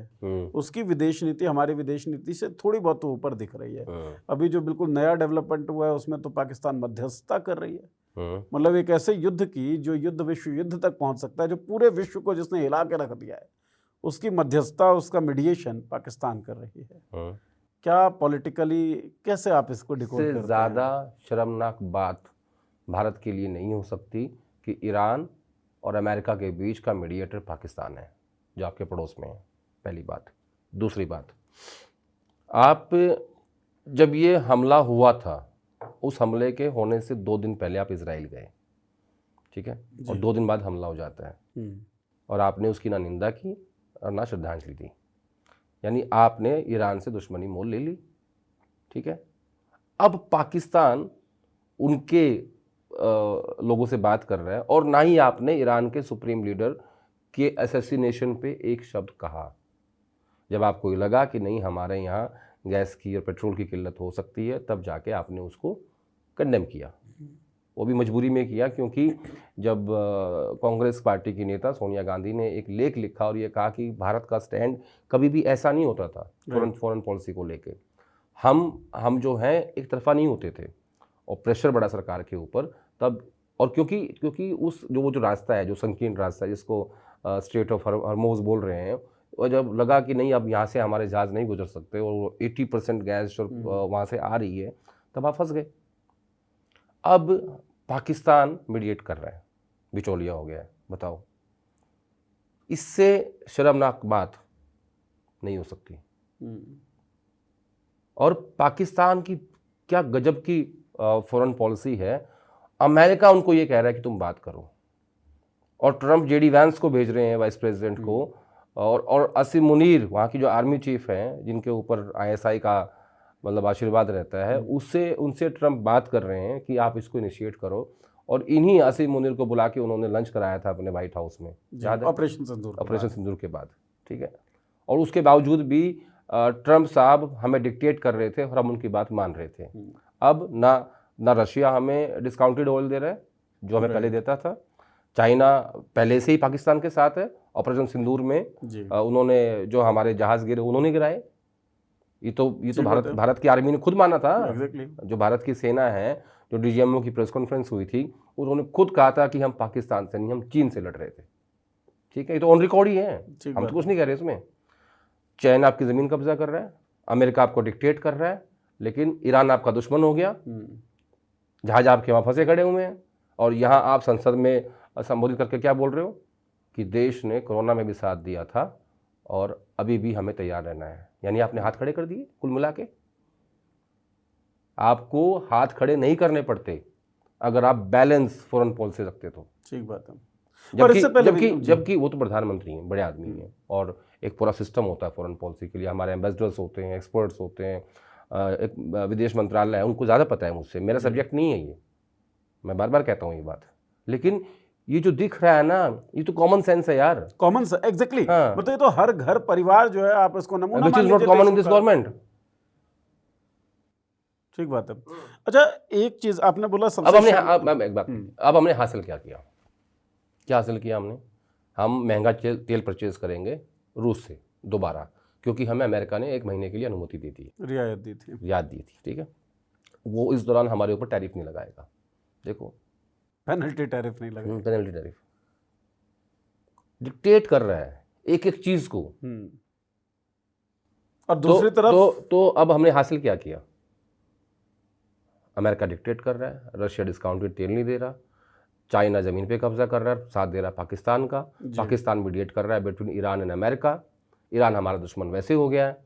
उसकी विदेश नीति हमारी विदेश नीति से थोड़ी बहुत तो ऊपर दिख रही है। अभी जो बिल्कुल नया डेवलपमेंट हुआ है उसमें तो पाकिस्तान मध्यस्थता कर रही है। मतलब एक ऐसे युद्ध की जो युद्ध विश्व युद्ध तक पहुंच सकता है, जो पूरे विश्व को जिसने हिला के रख दिया है, उसकी मध्यस्थता, उसका मीडिएशन पाकिस्तान कर रही है। क्या पॉलिटिकली कैसे आप इसको डिकोड करते हैं? ज़्यादा शर्मनाक बात भारत के लिए नहीं हो सकती कि ईरान और अमेरिका के बीच का मीडिएटर पाकिस्तान है, जो आपके पड़ोस में है। पहली बात। दूसरी बात, आप जब ये हमला हुआ था, उस हमले के होने से 2 दिन पहले आप इजराइल गए, ठीक है, और 2 दिन बाद हमला हो जाता है, और आपने उसकी ना निंदा की और ना श्रद्धांजलि दी। यानी आपने ईरान से दुश्मनी मोल ले ली, ठीक है। अब पाकिस्तान उनके लोगों से बात कर रहा है, और ना ही आपने ईरान के सुप्रीम लीडर के असैसिनेशन पे एक शब्द कहा। जब आपको लगा कि नहीं, हमारे यहाँ गैस की और पेट्रोल की किल्लत हो सकती है, तब जाके आपने उसको कंडेम किया। वो भी मजबूरी में किया, क्योंकि जब कांग्रेस पार्टी की नेता सोनिया गांधी ने एक लेख लिखा और ये कहा कि भारत का स्टैंड कभी भी ऐसा नहीं होता था फॉरेन पॉलिसी को लेके, हम जो हैं एक तरफा नहीं होते थे, और प्रेशर बड़ा सरकार के ऊपर तब। और क्योंकि उस वो जो रास्ता है, जो संकीर्ण रास्ता है, जिसको स्ट्रेट ऑफ हर्मोज बोल रहे हैं, और जब लगा कि नहीं, अब यहाँ से हमारे जहाज़ नहीं गुजर सकते, और 80% गैस और वहाँ से आ रही है, तब आप फंस गए। अब पाकिस्तान मीडिएट कर रहा है, बिचौलिया हो गया है। बताओ, इससे शर्मनाक बात नहीं हो सकती। और पाकिस्तान की क्या गजब की फॉरेन पॉलिसी है। अमेरिका उनको ये कह रहा है कि तुम बात करो, और ट्रंप जेडी वैंस को भेज रहे हैं, वाइस प्रेसिडेंट को, और असीम मुनीर, वहाँ की जो आर्मी चीफ हैं, जिनके ऊपर आईएसआई का मतलब आशीर्वाद रहता है, उनसे ट्रंप बात कर रहे हैं कि आप इसको इनिशिएट करो। और इन्हीं असीम मुनीर को बुला के उन्होंने लंच कराया था अपने व्हाइट हाउस में, ऑपरेशन सिंदूर के बाद, ठीक है। और उसके बावजूद भी ट्रंप साहब हमें डिक्टेट कर रहे थे और हम उनकी बात मान रहे थे। अब ना रशिया हमें डिस्काउंटेड ऑयल दे रहा है, जो हमें पहले देता था। चाइना पहले से ही पाकिस्तान के साथ है। ऑपरेशन सिंदूर में उन्होंने जो हमारे जहाज़ गिरे, उन्होंने गिराए। ये तो भारत की आर्मी ने खुद माना था। जो भारत की सेना है, जो डीजीएमओ की प्रेस कॉन्फ्रेंस हुई थी, उन्होंने खुद कहा था कि हम पाकिस्तान से नहीं, हम चीन से लड़ रहे थे, ठीक है। ये तो ऑन रिकॉर्ड ही है, हम तो कुछ नहीं कह रहे इसमें। चाइना आपकी ज़मीन कब्जा कर रहा है, अमेरिका आपको डिक्टेट कर रहा है, लेकिन ईरान आपका दुश्मन हो गया, जहाज आपके वहाँ फंसे खड़े हुए हैं, और यहाँ आप संसद में संबोधित करके क्या बोल रहे हो कि देश ने कोरोना में भी साथ दिया था और अभी भी हमें तैयार रहना है। यानी आपने हाथ खड़े कर दिए। कुल मिला के आपको हाथ खड़े नहीं करने पड़ते अगर आप बैलेंस फॉरेन पॉलिसी रखते तो। ठीक बात है। जबकि वो तो प्रधानमंत्री हैं, बड़े आदमी हैं, और एक पूरा सिस्टम होता है फॉरेन पॉलिसी के लिए। हमारे एम्बेसडर्स होते हैं, एक्सपर्ट्स होते हैं, एक विदेश मंत्रालय है, उनको ज़्यादा पता है मुझसे। मेरा सब्जेक्ट नहीं है ये, मैं बार बार कहता हूँ ये बात। लेकिन ये जो दिख रहा है ना, ये तो कॉमन सेंस है यार। Common sense, exactly. मतलब ये तो हर घर परिवार जो है, आप इसको नमूना मान लीजिए। Which is not common in this government. ठीक बात है। अच्छा, एक चीज आपने बोला सबसे अब हमने हासिल क्या किया? क्या हासिल किया हमने? हम महंगा तेल परचेज करेंगे रूस से दोबारा, क्योंकि हमें अमेरिका ने 1 महीने के लिए अनुमति दी थी, रियायत दी थी, ठीक है। वो इस दौरान हमारे ऊपर टैरिफ नहीं लगाएगा। देखो, पेनल्टी टैरिफ नहीं लगेगा। पेनल्टी टैरिफ डिक्टेट कर रहा है एक एक चीज को। और दूसरी तरफ तो अब हमने हासिल क्या किया? अमेरिका डिक्टेट कर रहा है, रशिया डिस्काउंटेड तेल नहीं दे रहा, चाइना ज़मीन पे कब्जा कर रहा है, साथ दे रहा है पाकिस्तान का, पाकिस्तान मीडिएट कर रहा है between Iran and America. Iran हमारा दुश्मन वैसे हो गया है।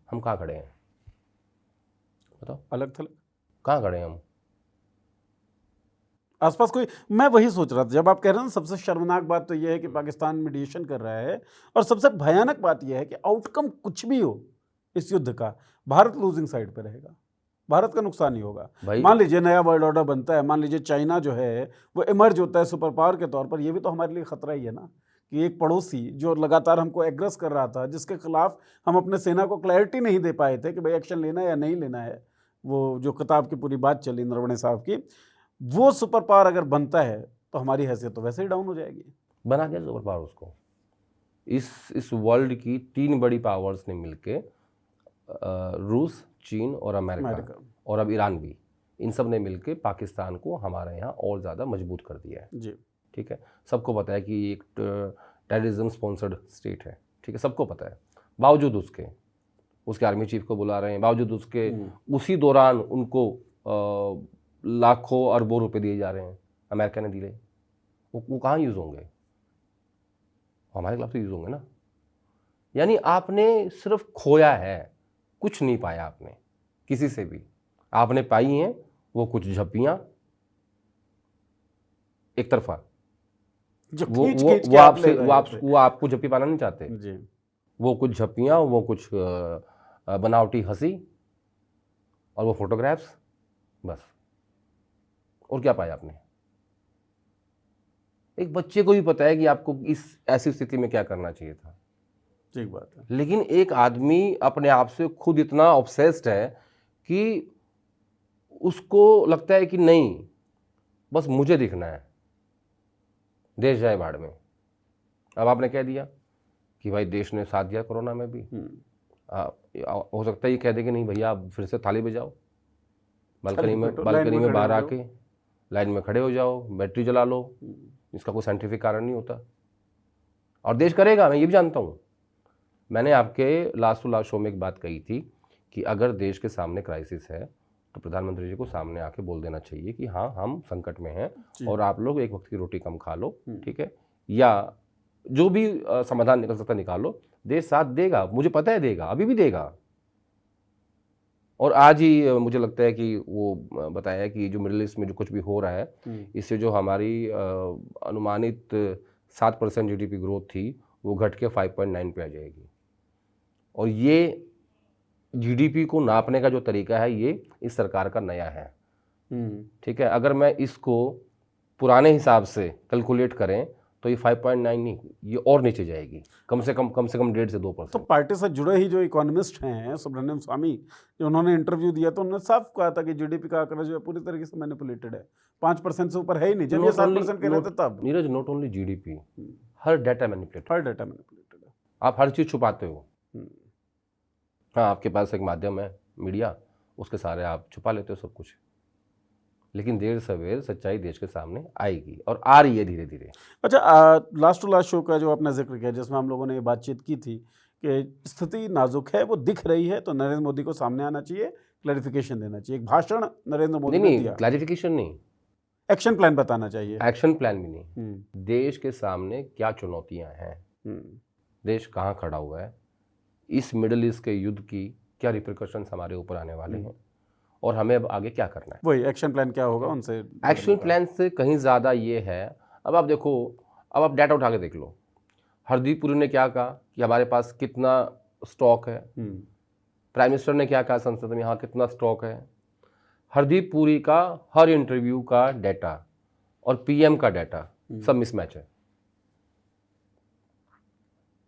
हम कहाँ खड़े हैं बताओ? अलग थलग कहाँ खड़े हैं हम? आसपास कोई, मैं वही सोच रहा था जब आप कह रहे हैं ना, सबसे शर्मनाक बात तो यह है कि पाकिस्तान मीडिएशन कर रहा है, और सबसे भयानक बात यह है कि आउटकम कुछ भी हो इस युद्ध का, भारत लूजिंग साइड पे रहेगा, भारत का नुकसान ही होगा। मान लीजिए नया वर्ल्ड ऑर्डर बनता है, मान लीजिए चाइना जो है वो इमर्ज होता है सुपर पावर के तौर पर, ये भी तो हमारे लिए खतरा ही है ना, कि एक पड़ोसी जो लगातार हमको एग्रेस कर रहा था, जिसके खिलाफ हम अपने सेना को क्लैरिटी नहीं दे पाए थे कि भाई एक्शन लेना है या नहीं लेना है, वो जो किताब की पूरी बात चली नरवणे साहब की, वो सुपर पावर अगर बनता है तो हमारी हैसियत तो वैसे ही डाउन हो जाएगी। बना क्या सुपर पावर उसको? इस वर्ल्ड की 3 बड़ी पावर्स ने मिलके, रूस, चीन और अमेरिका और अब ईरान भी, इन सब ने मिलके पाकिस्तान को हमारे यहाँ और ज़्यादा मजबूत कर दिया है जी। ठीक है, सबको पता है कि ये एक टेररिज्म स्पॉन्सर्ड स्टेट है, ठीक है, सबको पता है। बावजूद उसके आर्मी चीफ को बुला रहे हैं, बावजूद उसके उसी दौरान उनको लाखों अरबों रुपए दिए जा रहे हैं, अमेरिका ने दिए, वो कहाँ यूज़ होंगे? हमारे खिलाफ तो यूज होंगे ना। यानी आपने सिर्फ खोया है, कुछ नहीं पाया आपने किसी से भी। आपने पाई हैं वो कुछ झप्पियां एक तरफा। जो वो खींच वो खींच के वो आप ले आपसे रहे थे। वो आपको झप्पी पाना नहीं चाहते। जी। वो कुछ झप्पियां, वो कुछ बनावटी हंसी और वो फोटोग्राफ्स, बस। और क्या पाया आपने? एक बच्चे को भी पता है कि आपको इस ऐसी स्थिति में क्या करना चाहिए था, ठीक बात है। लेकिन एक आदमी अपने आप से खुद इतना ऑब्सेस्ड है कि उसको लगता है कि नहीं, बस मुझे दिखना है, देश जाए भाड़ में। अब आपने कह दिया कि भाई देश ने साथ दिया कोरोना में भी। हो सकता है ये कह दे कि नहीं भैया आप फिर से थाली बजाओ, बालकनी में बाहर आके लाइन में खड़े हो जाओ, बैटरी जला लो। इसका कोई साइंटिफिक कारण नहीं होता, और देश करेगा, मैं ये भी जानता हूँ। मैंने आपके लास्ट टू लास्ट शो में एक बात कही थी कि अगर देश के सामने क्राइसिस है तो प्रधानमंत्री जी को सामने आके बोल देना चाहिए कि हाँ हम संकट में हैं और आप लोग एक वक्त की रोटी कम खा लो, ठीक है, या जो भी समाधान निकल सकता निकालो, देश साथ देगा, मुझे पता है देगा, अभी भी देगा। और आज ही मुझे लगता है कि वो बताया कि जो मिडिल ईस्ट में जो कुछ भी हो रहा है, इससे जो हमारी अनुमानित 7% GDP ग्रोथ थी वो घट के 5.9 पे आ जाएगी। और ये GDP को नापने का जो तरीका है ये इस सरकार का नया है, ठीक है। अगर मैं इसको पुराने हिसाब से कैलकुलेट करें तो ये 5.9 नहीं, ये और नीचे जाएगी, कम से कम 1.5 से 2%। तो पार्टी से जुड़े ही जो इकोनॉमिस्ट हैं सुब्रमण्यम स्वामी, जो उन्होंने इंटरव्यू दिया तो उन्होंने साफ कहा था कि जीडीपी का आंकड़ा जो है पूरी तरीके से मैनिपुलेटेड है, 5% से ऊपर है ही नहीं। जब ये 7% कह रहे थे तब। Neeraj, not only GDP, her data manipulated, her data manipulated है। आप हर चीज़ छुपाते हो। हाँ, आपके पास एक माध्यम है मीडिया, उसके सारे आप छुपा लेते हो सब कुछ, लेकिन देर सवेर सच्चाई देश के सामने आएगी और आ रही है धीरे धीरे। अच्छा, लास्ट टू लास्ट शो का जो आपने जिक्र किया जिसमें हम लोगों ने ये बातचीत की थी कि स्थिति नाजुक है, वो दिख रही है, तो नरेंद्र मोदी को सामने आना चाहिए, क्लैरिफिकेशन देना चाहिए। एक भाषण नरेंद्र मोदी ने दिया, क्लैरिफिकेशन नहीं, एक्शन प्लान बताना चाहिए। एक्शन प्लान भी नहीं, देश के सामने क्या चुनौतियां हैं, देश कहाँ खड़ा हुआ है, इस मिडिल ईस्ट के युद्ध की क्या रिपरकशंस हमारे ऊपर आने वाले हैं और हमें अब आगे क्या करना है। वही एक्शन प्लान क्या होगा उनसे। एक्शन प्लान से कहीं ज़्यादा ये है, अब आप देखो, अब आप डाटा उठा के देख लो, हरदीप पुरी ने क्या कहा कि हमारे पास कितना स्टॉक है, प्राइम मिनिस्टर ने क्या कहा संसद में, यहाँ कितना स्टॉक है। हरदीप पुरी का हर इंटरव्यू का डाटा और PM का डाटा सब मिसमैच है,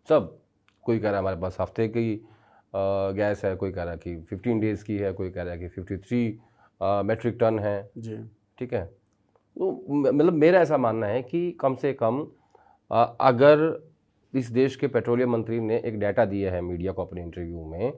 सब। कोई कह रहा है हमारे पास हफ्ते की गैस है, कोई कह रहा है कि 15 डेज़ की है, कोई कह रहा है कि 53 मेट्रिक टन है जी, ठीक है। तो मतलब मेरा ऐसा मानना है कि कम से कम अगर इस देश के पेट्रोलियम मंत्री ने एक डाटा दिया है मीडिया को अपने इंटरव्यू में,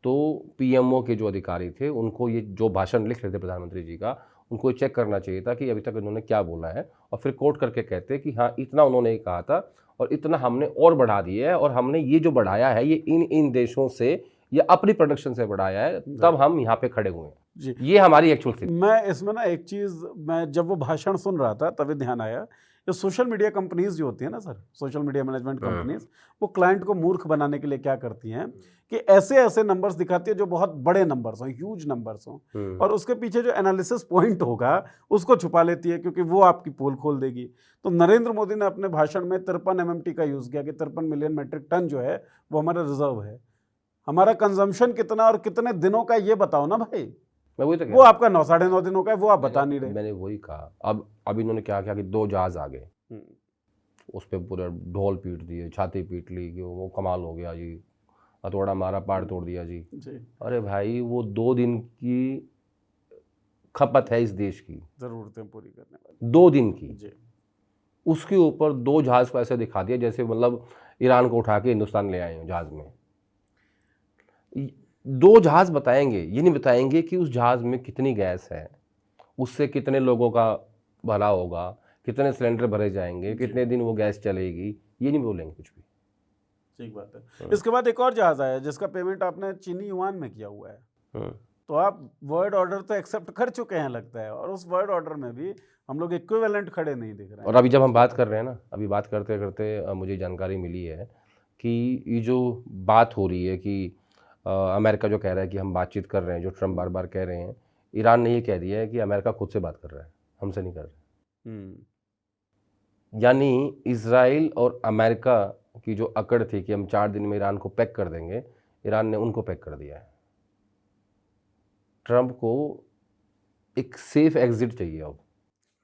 तो PMO के जो अधिकारी थे उनको ये जो भाषण लिख रहे थे प्रधानमंत्री जी का, उनको चेक करना चाहिए था कि अभी तक इन्होंने क्या बोला है, और फिर कोट करके कहते कि हाँ इतना उन्होंने कहा था और इतना हमने और बढ़ा दिया है, और हमने ये जो बढ़ाया है ये इन देशों से या अपनी प्रोडक्शन से बढ़ाया है, तब हम यहाँ पे खड़े हुए हैं। ये हमारी एक्चुअल स्थिति। मैं इसमें ना एक चीज़, मैं जब वो भाषण सुन रहा था तभी ध्यान आया, जो सोशल मीडिया कंपनीज जो होती है ना sir, social media management companies, वो क्लाइंट को मूर्ख बनाने के लिए क्या करती हैं कि ऐसे ऐसे नंबर्स दिखाती है जो बहुत बड़े नंबर्स हों, ह्यूज नंबर्स हों, और उसके पीछे जो एनालिसिस पॉइंट होगा उसको छुपा लेती है, क्योंकि वो आपकी पोल खोल देगी। तो नरेंद्र मोदी ने अपने भाषण में 53 MMT का यूज़ किया कि 53 मिलियन मेट्रिक टन जो है वो हमारा रिजर्व है। हमारा कंजम्पशन कितना और कितने दिनों का ये बताओ ना भाई। मैं वही तो वो आपका 9-9.5 दिनों का है, वो आप बता नहीं रहे। मैंने वही कहा। अब इन्होंने क्या किया कि 2 जहाज आ गए, उस पर पूरा ढोल पीट दिए, छाती पीट ली कि वो कमाल हो गया जी, हथौड़ा मारा पहाड़ तोड़ दिया जी। अरे भाई वो 2 दिन की खपत है इस देश की, जरूरतें पूरी करने वाली 2 दिन की, उसके ऊपर 2 जहाज को ऐसे दिखा दिया जैसे मतलब ईरान को उठा के हिंदुस्तान ले आए हैं जहाज में। 2 जहाज बताएंगे, ये नहीं बताएंगे कि उस जहाज में कितनी गैस है, उससे कितने लोगों का भला होगा, कितने सिलेंडर भरे जाएंगे, कितने दिन वो गैस चलेगी, ये नहीं बोलेंगे कुछ भी। ठीक बात है। इसके बाद एक और जहाज आया जिसका पेमेंट आपने चीनी युआन में किया हुआ है, तो आप वर्ड ऑर्डर तो एक्सेप्ट कर चुके हैं लगता है, और उस वर्ड ऑर्डर में भी हम लोग इक्विवेलेंट खड़े नहीं दिख रहे हैं। और अभी जब हम बात कर रहे हैं ना, अभी बात करते करते मुझे जानकारी मिली है कि ये जो बात हो रही है कि अमेरिका जो कह रहा है कि हम बातचीत कर रहे हैं, जो ट्रम्प बार बार कह रहे हैं, ईरान ने ये कह दिया है कि अमेरिका खुद से बात कर रहा है, हमसे नहीं कर रहा। यानी इजराइल और अमेरिका की जो अकड़ थी कि हम 4 दिन में ईरान को पैक कर देंगे, ईरान ने उनको पैक कर दिया है। ट्रम्प को एक सेफ एग्जिट चाहिए अब,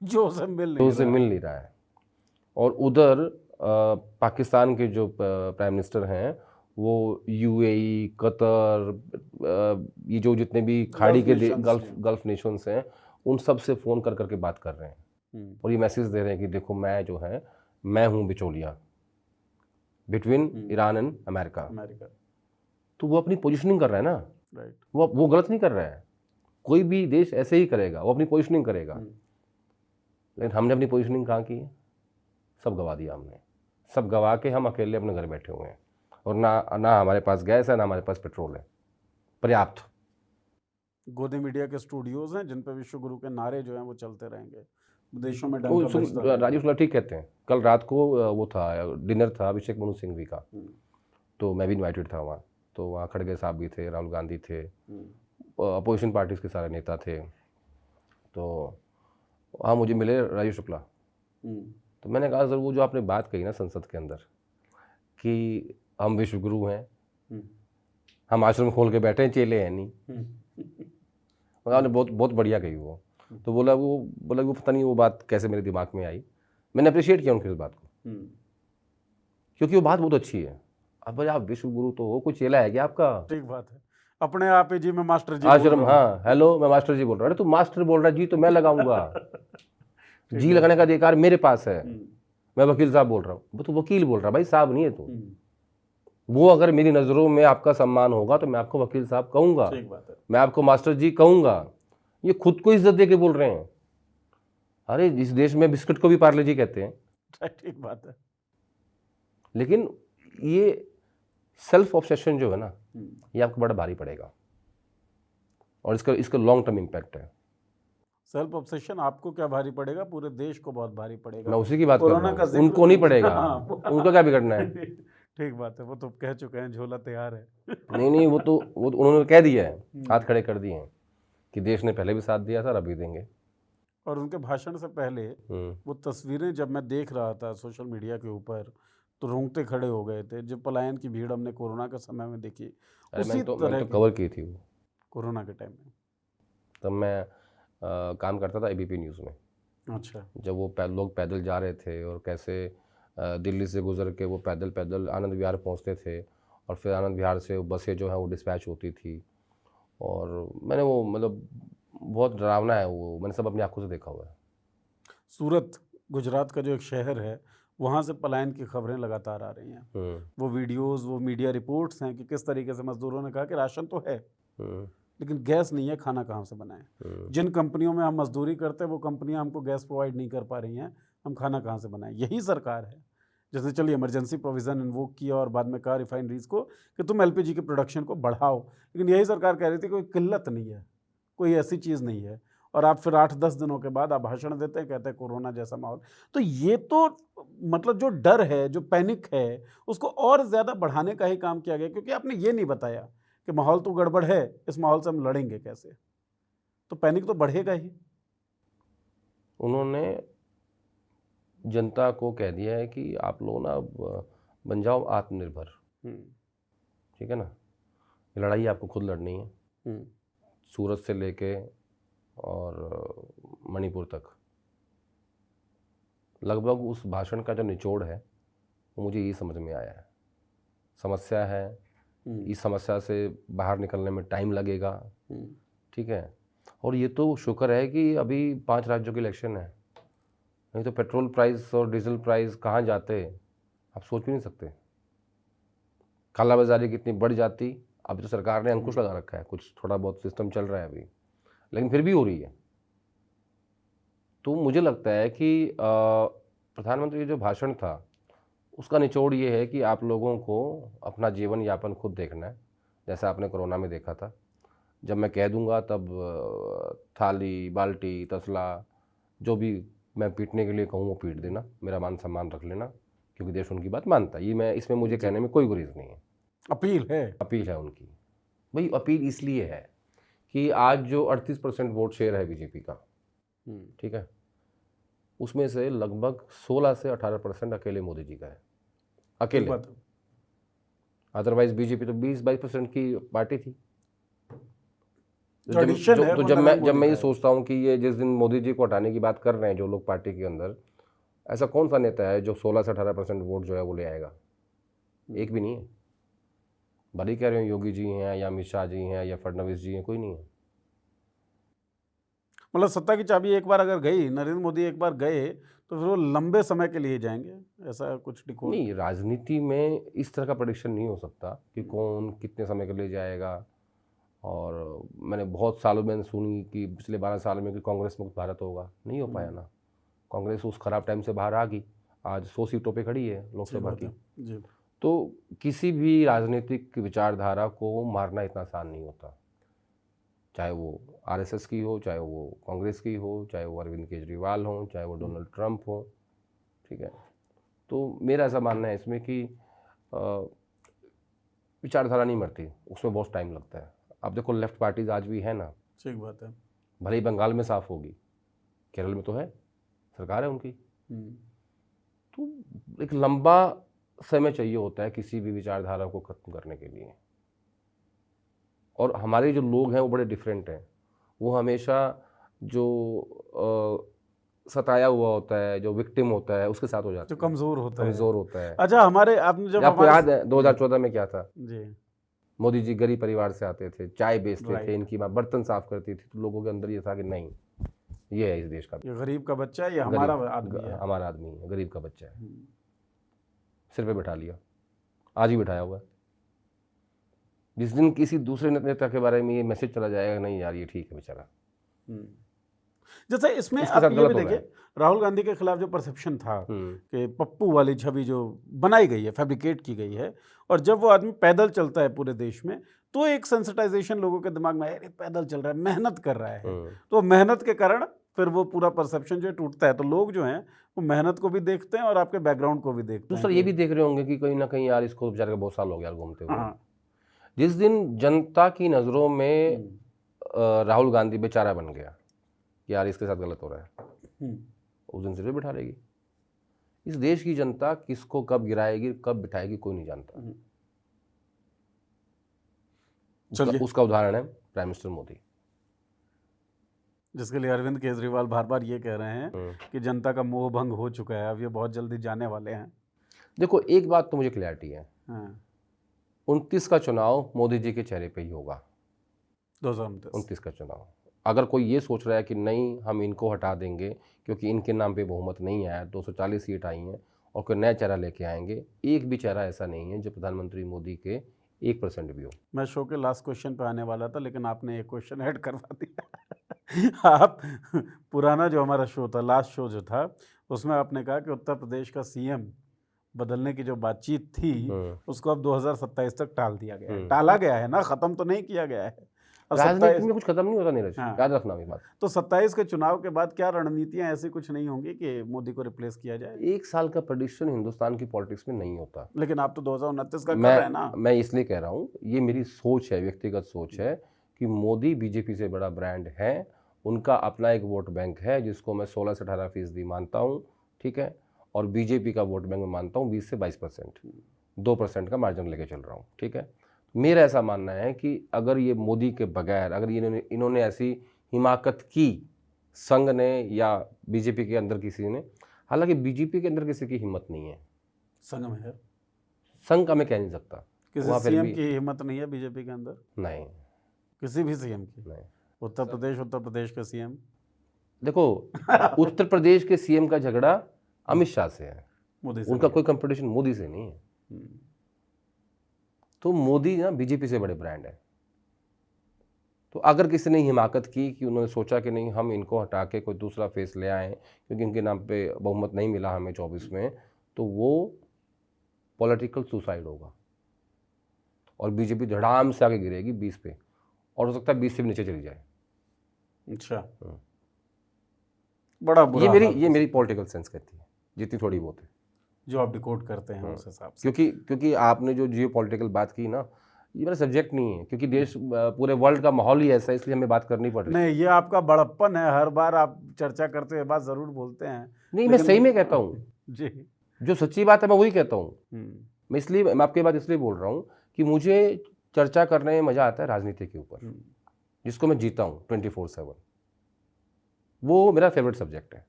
जो उसे मिल नहीं रहा है। और उधर पाकिस्तान के जो प्राइम मिनिस्टर हैं वो यूएई, कतर, ये जो जितने भी खाड़ी के गल्फ नेशंस हैं, उन सब से फ़ोन कर करके बात कर रहे हैं और ये मैसेज दे रहे हैं कि देखो मैं हूँ बिचौलिया बिटवीन ईरान एंड अमेरिका। तो वो अपनी पोजिशनिंग कर रहा है ना, राइट। वो गलत नहीं कर रहा है। कोई भी देश ऐसे ही करेगा, वो अपनी पोजिशनिंग करेगा। लेकिन हमने अपनी पोजिशनिंग कहाँ की है? सब गवा दिया हमने, सब गवा के हम अकेले अपने घर बैठे हुए हैं, और ना हमारे पास गैस है, ना हमारे पास पेट्रोल है पर्याप्त। गोदी मीडिया के स्टूडियोज हैं जिन पे विश्व गुरु के नारे जो हैं वो चलते रहेंगे, विदेशों में राजीव शुक्ला ठीक कहते हैं। कल रात को वो था, डिनर था अभिषेक मनु सिंघवी का, तो मैं भी इन्वाइटेड था वहाँ। तो वहाँ खड़गे साहब भी थे, राहुल गांधी थे, अपोजिशन पार्टीज के सारे नेता थे। तो वहाँ मुझे मिले राजीव शुक्ला। तो मैंने कहा सर, वो जो आपने बात कही ना संसद के अंदर कि हम विश्व गुरु हैं, हम आश्रम खोल के बैठे हैं, चेले हैं नहीं। आपने बहुत बढ़िया कही वो। तो बोला वो पता नहीं वो बात कैसे मेरे दिमाग में आई। मैंने अप्रिशिएट किया उनकी उस बात को, क्योंकि वो बात बहुत अच्छी है। अब भाई आप विश्व गुरु तो हो, कोई चेला है क्या आपका? ठीक बात है, अपने आप ही जी मैं मास्टर जी आश्रम, हाँ हेलो मैं मास्टर जी बोल रहा हूँ। अरे तू मास्टर बोल रहा है, जी तो मैं लगाऊंगा। जी लगाने का अधिकार मेरे पास है। मैं वकील साहब बोल रहा हूँ, तो वकील बोल रहा भाई, साहब नहीं है तू। वो अगर मेरी नज़रों में आपका सम्मान होगा तो मैं आपको वकील साहब कहूँगा, मैं आपको मास्टर जी कहूँगा। ये खुद को इज्जत दे के बोल रहे हैं। अरे इस देश में बिस्किट को भी पार्ले जी कहते हैं। ठीक बात है। लेकिन ये सेल्फ ऑब्सेशन जो है ना, ये आपको बड़ा भारी पड़ेगा, और इसका लॉन्ग टर्म इम्पैक्ट है। सेल्फ ऑब्सेशन आपको क्या भारी पड़ेगा? पूरे देश को बहुत भारी पड़ेगा। मैं उसी की बात कर रहा हूँ, उनको नहीं पड़ेगा। उनको क्या बिगड़ना है? ठीक बात है, वो तो कह चुके हैं झोला तैयार है। नहीं वो उन्होंने कह दिया है, हाथ खड़े कर दिए हैं कि देश ने पहले भी साथ दिया था और अभी देंगे। और उनके भाषण से पहले वो तस्वीरें जब मैं देख रहा था सोशल मीडिया के ऊपर, तो रोंगटे खड़े हो गए थे। जब पलायन की भीड़ हमने कोरोना के समय में देखी, मैंने तो कवर की थी वो कोरोना के टाइम में। तब मैं काम करता था एबीपी न्यूज़ में। अच्छा। जब वो लोग पैदल जा रहे थे और कैसे दिल्ली से गुजर के वो पैदल आनंद विहार पहुंचते थे, और फिर आनंद विहार से बसें जो हैं वो डिस्पैच होती थी। और मैंने वो मतलब बहुत डरावना है वो, मैंने सब अपनी आंखों से देखा हुआ है। सूरत गुजरात का जो एक शहर है, वहाँ से पलायन की खबरें लगातार आ रही हैं। वो वीडियोस, वो मीडिया रिपोर्ट्स हैं कि किस तरीके से मजदूरों ने कहा कि राशन तो है लेकिन गैस नहीं है, खाना कहाँ से बनाएं। जिन कंपनियों में हम मजदूरी करते हैं वो कंपनियां हमको गैस प्रोवाइड नहीं कर पा रही हैं, हम खाना कहाँ से बनाएं। यही सरकार है जैसे चलिए इमरजेंसी प्रोविज़न इन्वोक किया और बाद में कहा रिफाइनरीज को कि तुम एलपीजी के प्रोडक्शन को बढ़ाओ, लेकिन यही सरकार कह रही थी कोई किल्लत नहीं है, कोई ऐसी चीज़ नहीं है। और आप फिर 8-10 दिनों के बाद आप भाषण देते हैं, कहते हैं कोरोना जैसा माहौल। तो ये तो मतलब जो डर है, जो पैनिक है, उसको और ज़्यादा बढ़ाने का ही काम किया गया, क्योंकि आपने ये नहीं बताया कि माहौल तो गड़बड़ है, इस माहौल से हम लड़ेंगे कैसे। तो पैनिक तो बढ़ेगा ही। उन्होंने जनता को कह दिया है कि आप लोग ना बन जाओ आत्मनिर्भर, ठीक है ना, लड़ाई आपको खुद लड़नी है। सूरत से लेके और मणिपुर तक लगभग उस भाषण का जो निचोड़ है वो मुझे ये समझ में आया है। समस्या है, इस समस्या से बाहर निकलने में टाइम लगेगा, ठीक है। और ये तो शुक्र है कि अभी 5 राज्यों की इलेक्शन है, नहीं तो पेट्रोल प्राइस और डीजल प्राइस कहाँ जाते आप सोच भी नहीं सकते। कालाबाजारी कितनी बढ़ जाती। अभी तो सरकार ने अंकुश लगा रखा है, कुछ थोड़ा बहुत सिस्टम चल रहा है अभी, लेकिन फिर भी हो रही है। तो मुझे लगता है कि प्रधानमंत्री जो भाषण था उसका निचोड़ ये है कि आप लोगों को अपना जीवन यापन खुद देखना है, जैसा आपने कोरोना में देखा था। जब मैं कह दूंगा तब थाली, बाल्टी, तसला जो भी मैं पीटने के लिए कहूँ वो पीट देना, मेरा मान सम्मान रख लेना, क्योंकि देश उनकी बात मानता है। ये मैं इसमें मुझे कहने में कोई गुरेज नहीं है। अपील है। अपील है उनकी। भाई अपील इसलिए है कि आज जो 38% वोट शेयर है बीजेपी का, ठीक है, उसमें से लगभग 16 से 18% अकेले मोदी जी का है, अकेले। अदरवाइज बीजेपी तो 20-22% की पार्टी थी। तो जब मैं ये सोचता हूँ कि ये जिस दिन मोदी जी को हटाने की बात कर रहे हैं जो लोग पार्टी के अंदर, ऐसा कौन सा नेता है जो 16 से 18% वोट जो है वो ले आएगा? एक भी नहीं है। भले कह रहे हो योगी जी हैं या अमित शाह जी हैं या फडणवीस जी हैं, कोई नहीं है। मतलब सत्ता की चाबी एक बार अगर गई, नरेंद्र मोदी एक बार गए, तो फिर वो लंबे समय के लिए जाएंगे, ऐसा कुछ नहीं। राजनीति में इस तरह का प्रेडिक्शन नहीं हो सकता कि कौन कितने समय के लिए जाएगा। और मैंने बहुत सालों में सुनी कि पिछले 12 साल में कि कांग्रेस मुक्त भारत होगा, नहीं हो पाया ना। कांग्रेस उस खराब टाइम से बाहर आ गई, आज 100 सीटों पे खड़ी है लोकसभा की। तो किसी भी राजनीतिक विचारधारा को मारना इतना आसान नहीं होता, चाहे वो आरएसएस की हो, चाहे वो कांग्रेस की हो, चाहे वो अरविंद केजरीवाल हो, चाहे वो डोनाल्ड ट्रंप हो, ठीक है। तो मेरा ऐसा मानना है इसमें कि विचारधारा नहीं मरती, उसमें बहुत टाइम लगता है। अब देखो लेफ्ट पार्टीज आज भी है ना, ठीक बात है, भले ही बंगाल में साफ होगी, केरल में तो है, सरकार है उनकी। तो एक लंबा समय चाहिए होता है किसी भी विचारधारा को खत्म करने के लिए। और हमारे जो लोग हैं वो बड़े डिफरेंट हैं। वो हमेशा जो सताया हुआ होता है, जो विक्टिम होता है, उसके साथ हो जाता है, जो कमज़ोर होता है। अच्छा, हमारे आपने जब आपको याद है 2014 में क्या था जी, मोदी जी गरीब परिवार से आते थे, चाय बेचते थे, इनकी माँ बर्तन साफ करती थी, तो लोगों के अंदर ये था कि नहीं, ये है इस देश का, ये गरीब का बच्चा है, ये हमारा आदमी है, हमारा आदमी है, गरीब का बच्चा है। सिर पे बिठा लिया, आज ही बिठाया हुआ है। जिस दिन किसी दूसरे नेता के बारे में ये मैसेज चला जाएगा, नहीं यार ये ठीक है बेचारा, जैसे इसमें आप ये भी देखिए, राहुल गांधी के खिलाफ जो परसेप्शन था कि पप्पू वाली छवि जो बनाई गई है, फैब्रिकेट की गई है, और जब वो आदमी पैदल चलता है पूरे देश में, तो एक सेंसिटाइजेशन लोगों के दिमाग में, अरे पैदल चल रहा है, मेहनत कर रहा है, तो मेहनत के कारण फिर वो पूरा परसेप्शन जो टूटता है। तो लोग जो हैं वो मेहनत को भी देखते हैं और आपके बैकग्राउंड को भी देखते हैं। दूसरा ये भी देख रहे होंगे कि कहीं ना कहीं यार इसको बेचारे का बहुत साल हो गया घूमते हुए। जिस दिन जनता की नज़रों में राहुल गांधी बेचारा बन गया कि यार इसके साथ गलत हो रहा है, उस दिन सिर पे बिठा लेगी। इस देश की जनता किसको कब गिराएगी, कब बिठाएगी, कोई नहीं जानता। उसका उदाहरण है प्राइम मिनिस्टर मोदी, जिसके लिए अरविंद केजरीवाल बार बार ये कह रहे हैं कि जनता का मोह भंग हो चुका है, अब ये बहुत जल्दी जाने वाले हैं। देखो एक बात तो मुझे क्लैरिटी है, 29 का चुनाव मोदी जी के चेहरे पे ही होगा। 2029 का चुनाव। अगर कोई ये सोच रहा है कि नहीं हम इनको हटा देंगे क्योंकि इनके नाम पे बहुमत नहीं आया, 240 सीट आई हैं और कोई नया चेहरा लेके आएंगे, एक भी चेहरा ऐसा नहीं है जो प्रधानमंत्री मोदी के 1% भी हो। मैं शो के लास्ट क्वेश्चन पे आने वाला था, लेकिन आपने एक क्वेश्चन ऐड करवा दिया। आप पुराना जो हमारा शो था, लास्ट शो जो था, उसमें आपने कहा कि उत्तर प्रदेश का सीएम बदलने की जो बातचीत थी उसको अब 2027 तक टाल दिया गया है। टाला गया है ना, खत्म तो नहीं किया गया है। राजनीति में कुछ खत्म नहीं होता नीरज, याद रखना ये बात। तो 27 के चुनाव के बाद क्या रणनीतियां ऐसी कुछ नहीं होंगी कि मोदी को रिप्लेस किया जाए? एक साल का प्रेडिक्शन हिंदुस्तान की पॉलिटिक्स में नहीं होता। लेकिन आप तो 2029 का कर रहे हैं ना। मैं इसलिए कह रहा हूँ, ये मेरी सोच है, व्यक्तिगत सोच है कि मोदी बीजेपी से बड़ा ब्रांड है, उनका अपना एक वोट बैंक है जिसको मैं 16 से 18% मानता हूँ, ठीक है, और बीजेपी का वोट बैंक में मानता हूँ 20 से 22%, 2% का मार्जिन लेके चल रहा हूँ, ठीक है। मेरा ऐसा मानना है कि अगर ये मोदी के बगैर, अगर इन्होंने ऐसी हिमाकत की संघ ने या बीजेपी के अंदर किसी ने, हालांकि बीजेपी के अंदर किसी की हिम्मत नहीं है, संघ में है, संघ का मैं कह नहीं सकता, किसी सीएम की हिम्मत नहीं है बीजेपी के अंदर, नहीं, किसी भी सीएम की नहीं। उत्तर प्रदेश का सीएम, देखो उत्तर प्रदेश के सीएम का झगड़ा अमित शाह से है, उनका कोई कंपटीशन मोदी से नहीं है। तो मोदी ना बीजेपी से बड़े ब्रांड है। तो अगर किसी ने हिमाकत की कि उन्होंने सोचा कि नहीं हम इनको हटा के कोई दूसरा फेस ले आएँ क्योंकि इनके नाम पे बहुमत नहीं मिला हमें 24 में, तो वो पॉलिटिकल सुसाइड होगा और बीजेपी धड़ाम से आगे गिरेगी 20 पे। और हो सकता है 20 से भी नीचे चली जाए। अच्छा, हम्म। बड़ा बुरा हाल ये मेरी पॉलिटिकल सेंस कहती है, जितनी थोड़ी बहुत है। जो आप डिकोड करते हैं उस हिसाब से। क्योंकि आपने जो जियो पॉलिटिकल बात की ना, ये मेरा सब्जेक्ट नहीं है, क्योंकि देश पूरे वर्ल्ड का माहौल ही ऐसा है, इसलिए हमें बात करनी पड़ रही है। नहीं, ये आपका बड़प्पन है, हर बार आप चर्चा करते हुए बात जरूर बोलते हैं। नहीं, मैं सही में कहता हूँ, जी। जो सच्ची बात है मैं वही कहता हूँ। हम्म, मैं आपकी बात इसलिए बोल रहा हूँ कि मुझे चर्चा करने में मजा आता है राजनीति के ऊपर, जिसको मैं जीता हूँ 24/7। वो मेरा फेवरेट सब्जेक्ट है।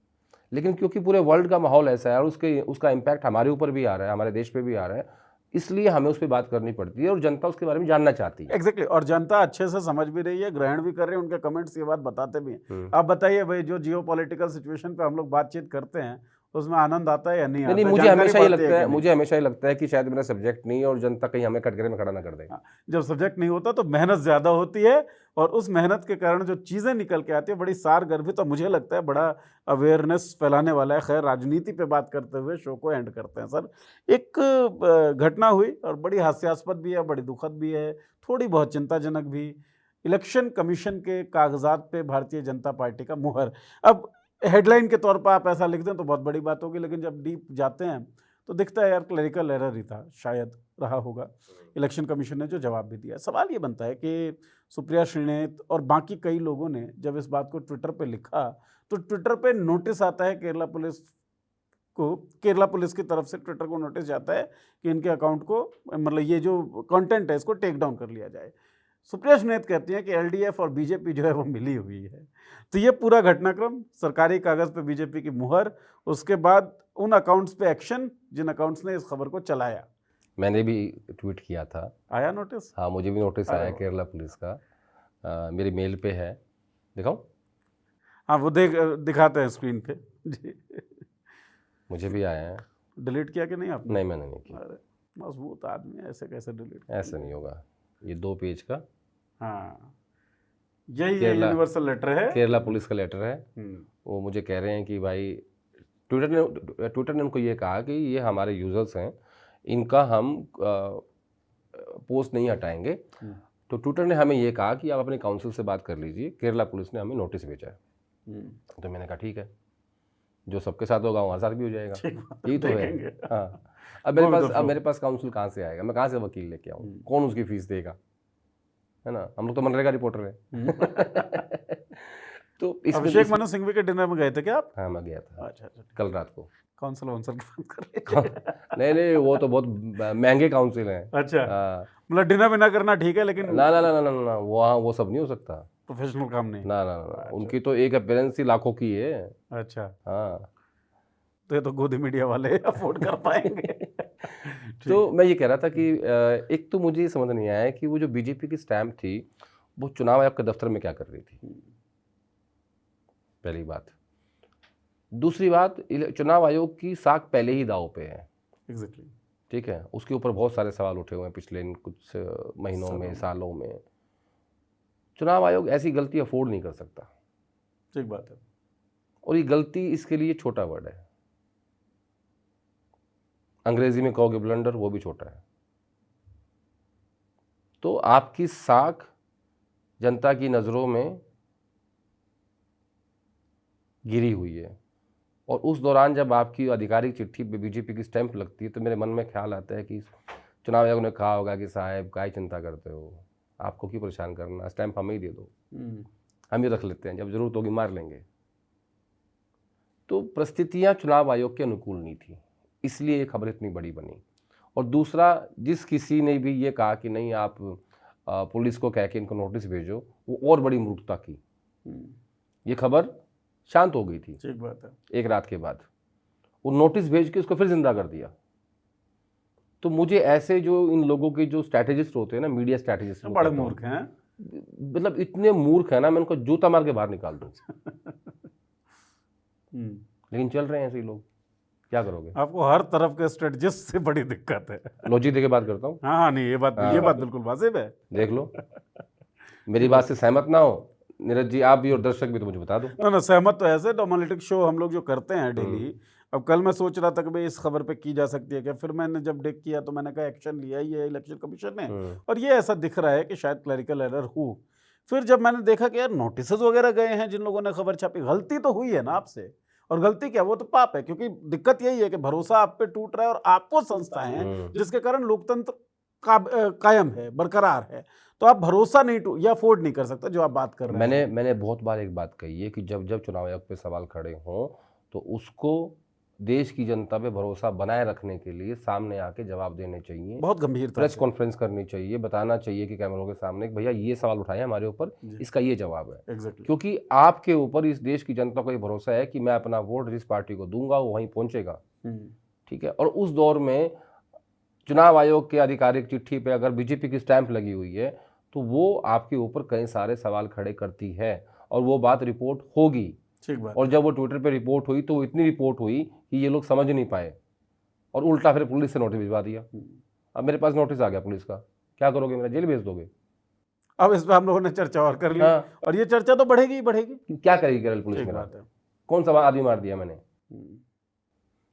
लेकिन क्योंकि पूरे वर्ल्ड का माहौल ऐसा है और उसका इम्पैक्ट हमारे ऊपर भी आ रहा है, हमारे देश पे भी आ रहा है, इसलिए हमें उस पर बात करनी पड़ती है और जनता उसके बारे में जानना चाहती है। एग्जैक्टली, और जनता अच्छे से समझ भी रही है, ग्रहण भी कर रही है, उनके कमेंट्स ये बात बताते भी हैं। आप बताइए भाई, जो जियो पॉलिटिकल सिचुएशन पे हम लोग बातचीत करते हैं, उसमें आनंद आता है या नहीं आता? नहीं, मुझे जानकारी हमेशा ये बढ़ती है लगता कि है, नहीं? मुझे हमेशा ये लगता है कि शायद मेरा सब्जेक्ट नहीं है और जनता कहीं हमें कटघरे में खड़ा ना कर दे। जब सब्जेक्ट नहीं होता तो मेहनत ज्यादा होती है, और उस मेहनत के कारण जो चीजें निकल के आती है बड़ी सार गर्भित, तो मुझे लगता है बड़ा अवेयरनेस फैलाने वाला है। खैर, राजनीति पे बात करते हुए शो को एंड करते हैं सर। एक घटना हुई और बड़ी हास्यास्पद भी है, बड़ी दुखद भी है, थोड़ी बहुत चिंताजनक भी। इलेक्शन कमीशन के कागजात पे भारतीय जनता पार्टी का मुहर। अब हेडलाइन के तौर पर आप ऐसा लिख दें तो बहुत बड़ी बात होगी, लेकिन जब डीप जाते हैं तो दिखता है यार क्लरिकल एरर ही था, शायद रहा होगा। इलेक्शन कमीशन ने जो जवाब भी दिया, सवाल ये बनता है कि सुप्रिया श्रीनेत और बाकी कई लोगों ने जब इस बात को ट्विटर पे लिखा, तो ट्विटर पे नोटिस आता है केरला पुलिस की तरफ से ट्विटर को नोटिस जाता है कि इनके अकाउंट को, मतलब ये जो कंटेंट है इसको टेक डाउन कर लिया जाए। सुप्रिया श्रीनेत कहती हैं कि एलडीएफ और बीजेपी जो है वो मिली हुई है। तो ये पूरा घटनाक्रम, सरकारी कागज पे बीजेपी की मुहर, उसके बाद उन अकाउंट्स पे एक्शन जिन अकाउंट्स ने इस खबर को चलाया। मैंने भी ट्वीट किया था। आया नोटिस? हाँ, मुझे भी नोटिस आया केरला पुलिस का। मेरी मेल पे है, दिखाऊं? हाँ, वो दिखाते हैं स्क्रीन पे जी। मुझे भी आया है। डिलीट किया कि नहीं आपने? नहीं, मैंने नहीं किया। अरे मजबूत आदमी है, ऐसे कैसे डिलीट? ऐसा नहीं होगा। ये 2 पेज का, हाँ, यही यूनिवर्सल लेटर है, केरला पुलिस का लेटर है। वो मुझे कह रहे हैं कि भाई ट्विटर ने उनको ये कहा कि ये हमारे यूजर्स हैं, इनका हम पोस्ट नहीं हटाएंगे। तो ट्विटर ने हमें ये कहा कि आप अपने काउंसिल से बात कर लीजिए, केरला पुलिस ने हमें नोटिस भेजा है। तो मैंने कहा ठीक है, जो सबके साथ होगा हमारे साथ भी हो जाएगा, यही तो है। हाँ, अब मेरे पास काउंसिल कहाँ से आएगा? मैं कहाँ से वकील लेके आऊँ? कौन उसकी फीस देगा? है ना, हम लोग तो मनरेगा रिपोर्टर है। तो अभिषेक मनु सिंघवी के डिनर में गए थे क्या आप? हाँ, मैं गया था। अच्छा, कल रात को। काउंसिल वाउंसिल की बात कर रहे थे? नहीं, वो तो बहुत महंगे काउंसिल हैं। अच्छा, मतलब डिनर विनर करना ठीक है, लेकिन ना, वहाँ वो सब नहीं हो सकता। प्रोफेशनल काम नहीं? ना, उनकी तो एक अपीयरेंस ही लाखों की है। अच्छा, हाँ, तो ये तो गोदी मीडिया वाले अफोर्ड कर पाएंगे। तो मैं ये कह रहा था कि एक तो मुझे समझ नहीं आया कि वो जो बीजेपी की स्टैम्प थी वो चुनाव आयोग के दफ्तर में क्या कर रही थी, पहली बात। दूसरी बात, चुनाव आयोग की साख पहले ही दांव पे है। एग्जैक्टली, ठीक है, उसके ऊपर बहुत सारे सवाल उठे हुए हैं पिछले इन कुछ महीनों में, सालों में। चुनाव आयोग ऐसी गलती अफोर्ड नहीं कर सकता। ठीक बात है। और ये गलती, इसके लिए छोटा वर्ड है, अंग्रेजी में कहोगे ब्लंडर, वो भी छोटा है। तो आपकी साख जनता की नज़रों में गिरी हुई है, और उस दौरान जब आपकी आधिकारिक चिट्ठी पे बीजेपी की स्टैंप लगती है तो मेरे मन में ख्याल आता है कि चुनाव आयोग ने कहा होगा कि साहब काय चिंता करते हो, आपको क्यों परेशान करना, स्टैंप हमें ही दे दो, हम ही रख लेते हैं, जब जरूरत होगी मार लेंगे। तो परिस्थितियां चुनाव आयोग के अनुकूल नहीं थी, इसलिए ये खबर इतनी बड़ी बनी। और दूसरा, जिस किसी ने भी ये कहा कि नहीं आप पुलिस को कह के इनको नोटिस भेजो, वो और बड़ी मूर्खता की। ये खबर शांत हो गई थी, ठीक बात है, एक रात के बाद वो नोटिस भेज के उसको फिर जिंदा कर दिया। तो मुझे ऐसे जो इन लोगों के जो स्ट्रैटेजिस्ट होते हैं ना, मीडिया स्ट्रैटेजिस्ट, बड़े मूर्ख हैं, मतलब इतने मूर्ख है ना, मैं उनको जूता मार के बाहर निकाल दूं। लेकिन चल रहे हैं ऐसे ही लोग, क्या करोगे? आपको हर तरफ के स्ट्रेटजिस्ट से बड़ी दिक्कत है। लॉजिक देके बात करता हूँ। हाँ, नहीं, ये बात बिल्कुल वाजिब है। देख लो, मेरी बात से सहमत ना हो नीरज जी, आप भी और दर्शक भी, तो मुझे बता दो। ना, सहमत तो ऐसे डोमोलिटिक शो हम लोग जो करते हैं डेली। अब कल मैं सोच रहा था कि भाई इस खबर पे की जा सकती है क्या, फिर मैंने जब डिग किया तो मैंने कहा एक्शन लिया ही है इलेक्शन कमीशन ने, और ये ऐसा दिख रहा है कि शायद क्लरिकल एरर हो। फिर जब मैंने देखा कि यार नोटिसेस वगैरह गए हैं जिन लोगों ने खबर छापी, गलती तो हुई है ना आपसे, और गलती क्या, वो तो पाप है, क्योंकि दिक्कत यही है कि भरोसा आप पे टूट रहा है और आप वो संस्था है जिसके कारण लोकतंत्र कायम है, बरकरार है, तो आप भरोसा नहीं या अफोर्ड नहीं कर सकता जो आप बात कर रहे हैं। मैंने बहुत बार एक बात कही है कि जब जब चुनाव आयोग पे सवाल खड़े हों तो उसको देश की जनता पे भरोसा बनाए रखने के लिए सामने आके जवाब देने चाहिए, बहुत गंभीरता प्रेस से। कॉन्फ्रेंस करनी चाहिए, बताना चाहिए कि कैमरों के सामने कि भैया ये सवाल उठाए हैं हमारे ऊपर, जी। इसका ये जवाब है। एग्जैक्टली। क्योंकि आपके ऊपर इस देश की जनता को ये भरोसा है कि मैं अपना वोट जिस पार्टी को दूंगा वो वहीं पहुंचेगा, ठीक है। और उस दौर में चुनाव आयोग के आधिकारिक चिट्ठी पे अगर बीजेपी की स्टैंप लगी हुई है तो वो आपके ऊपर कई सारे सवाल खड़े करती है और वो बात रिपोर्ट होगी। ठीक बात। और जब वो ट्विटर पे रिपोर्ट हुई तो वो इतनी रिपोर्ट हुई कि ये लोग समझ नहीं पाए और उल्टा फिर पुलिस से नोटिस भिजवा दिया। अब मेरे पास नोटिस आ गया पुलिस का, क्या करोगे, मेरा जेल भेज दोगे? अब इस पे हम लोगों ने चर्चा और कर ली। हाँ। और ये चर्चा तो बढ़ेगी ही बढ़ेगी। क्या करेगी केरल पुलिस ठीक मेरा? बात है। कौन सा आदमी मार दिया मैंने?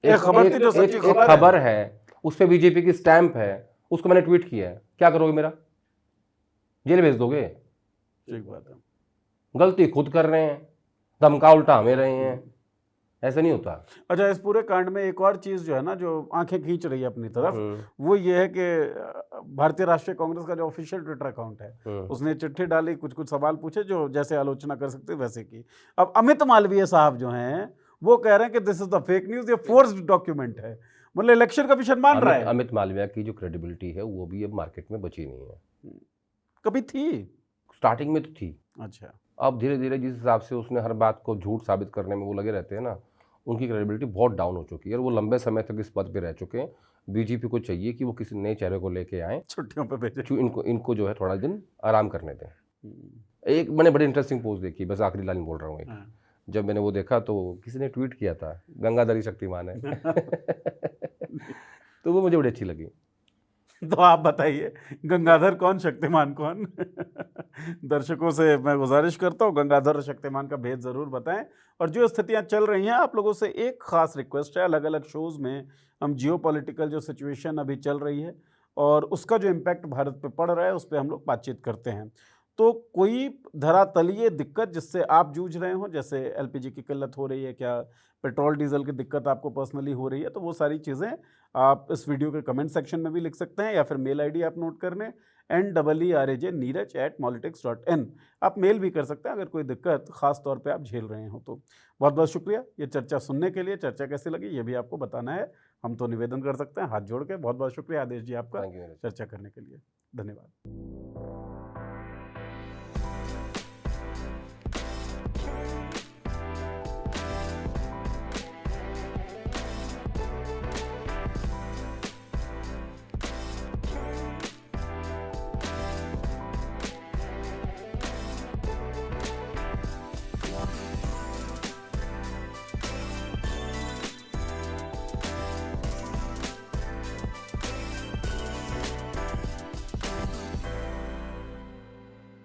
एक खबर थी जो सच्ची खबर है, उस पे बीजेपी की स्टैंप है, उसको मैंने ट्वीट किया है, क्या करोगे मेरा? जेल भेज दोगे? ठीक बात है। गलती खुद कर रहे हैं, धमका उल्टा हमें रहे हैं, ऐसा नहीं होता। अच्छा, इस पूरे कांड में एक और चीज जो है ना, जो आंखें खींच रही है अपनी तरफ, वो ये है कि भारतीय राष्ट्रीय कांग्रेस का जो ऑफिशियल ट्विटर अकाउंट है, उसने चिट्ठी डाली, कुछ कुछ सवाल पूछे जो जैसे आलोचना कर सकते वैसे की। अब अमित मालवीय साहब जो हैं वो कह रहे हैं कि this is the fake news, ये फोर्स्ड डॉक्यूमेंट है, मतलब इलेक्शन कमीशन मान रहा है। अमित मालवीय की जो क्रेडिबिलिटी है वो भी अब मार्केट में बची नहीं है। कभी थी, स्टार्टिंग में तो थी। अच्छा, अब धीरे धीरे जिस हिसाब से उसने हर बात को झूठ साबित करने में वो लगे रहते हैं ना, उनकी क्रेडिबिलिटी बहुत डाउन हो चुकी है और वो लंबे समय तक इस पद पे रह चुके हैं। बीजेपी को चाहिए कि वो किसी नए चेहरे को लेके आए, छुट्टियों पे भेजे, इनको जो है थोड़ा दिन आराम करने दें। एक मैंने बड़ी इंटरेस्टिंग पोस्ट देखी, बस आखिरी लाइन बोल रहा हूँ एक। जब मैंने वो देखा तो किसी ने ट्वीट किया था, गंगाधरी शक्तिमान है तो वो मुझे बड़ी अच्छी लगी। तो आप बताइए, गंगाधर कौन, शक्तिमान कौन? दर्शकों से मैं गुजारिश करता हूँ गंगाधर और शक्तिमान का भेद ज़रूर बताएं। और जो स्थितियां चल रही हैं, आप लोगों से एक खास रिक्वेस्ट है, अलग अलग शोज़ में हम जियोपॉलिटिकल जो सिचुएशन अभी चल रही है और उसका जो इम्पैक्ट भारत पे पड़ रहा है उस पर हम लोग बातचीत करते हैं। तो कोई धरातलीय दिक्कत जिससे आप जूझ रहे हो, जैसे एलपीजी की किल्लत हो रही है, क्या पेट्रोल डीजल की दिक्कत आपको पर्सनली हो रही है, तो वो सारी चीज़ें आप इस वीडियो के कमेंट सेक्शन में भी लिख सकते हैं या फिर मेल आईडी आप नोट कर लें, NEERAJ@politics.in। आप मेल भी कर सकते हैं अगर कोई दिक्कत ख़ास तौर पे आप झेल रहे हो तो। बहुत बहुत शुक्रिया ये चर्चा सुनने के लिए। चर्चा कैसी लगी ये भी आपको बताना है, हम तो निवेदन कर सकते हैं हाथ जोड़ के। बहुत बहुत शुक्रिया आदेश जी आपका चर्चा करने के लिए, धन्यवाद।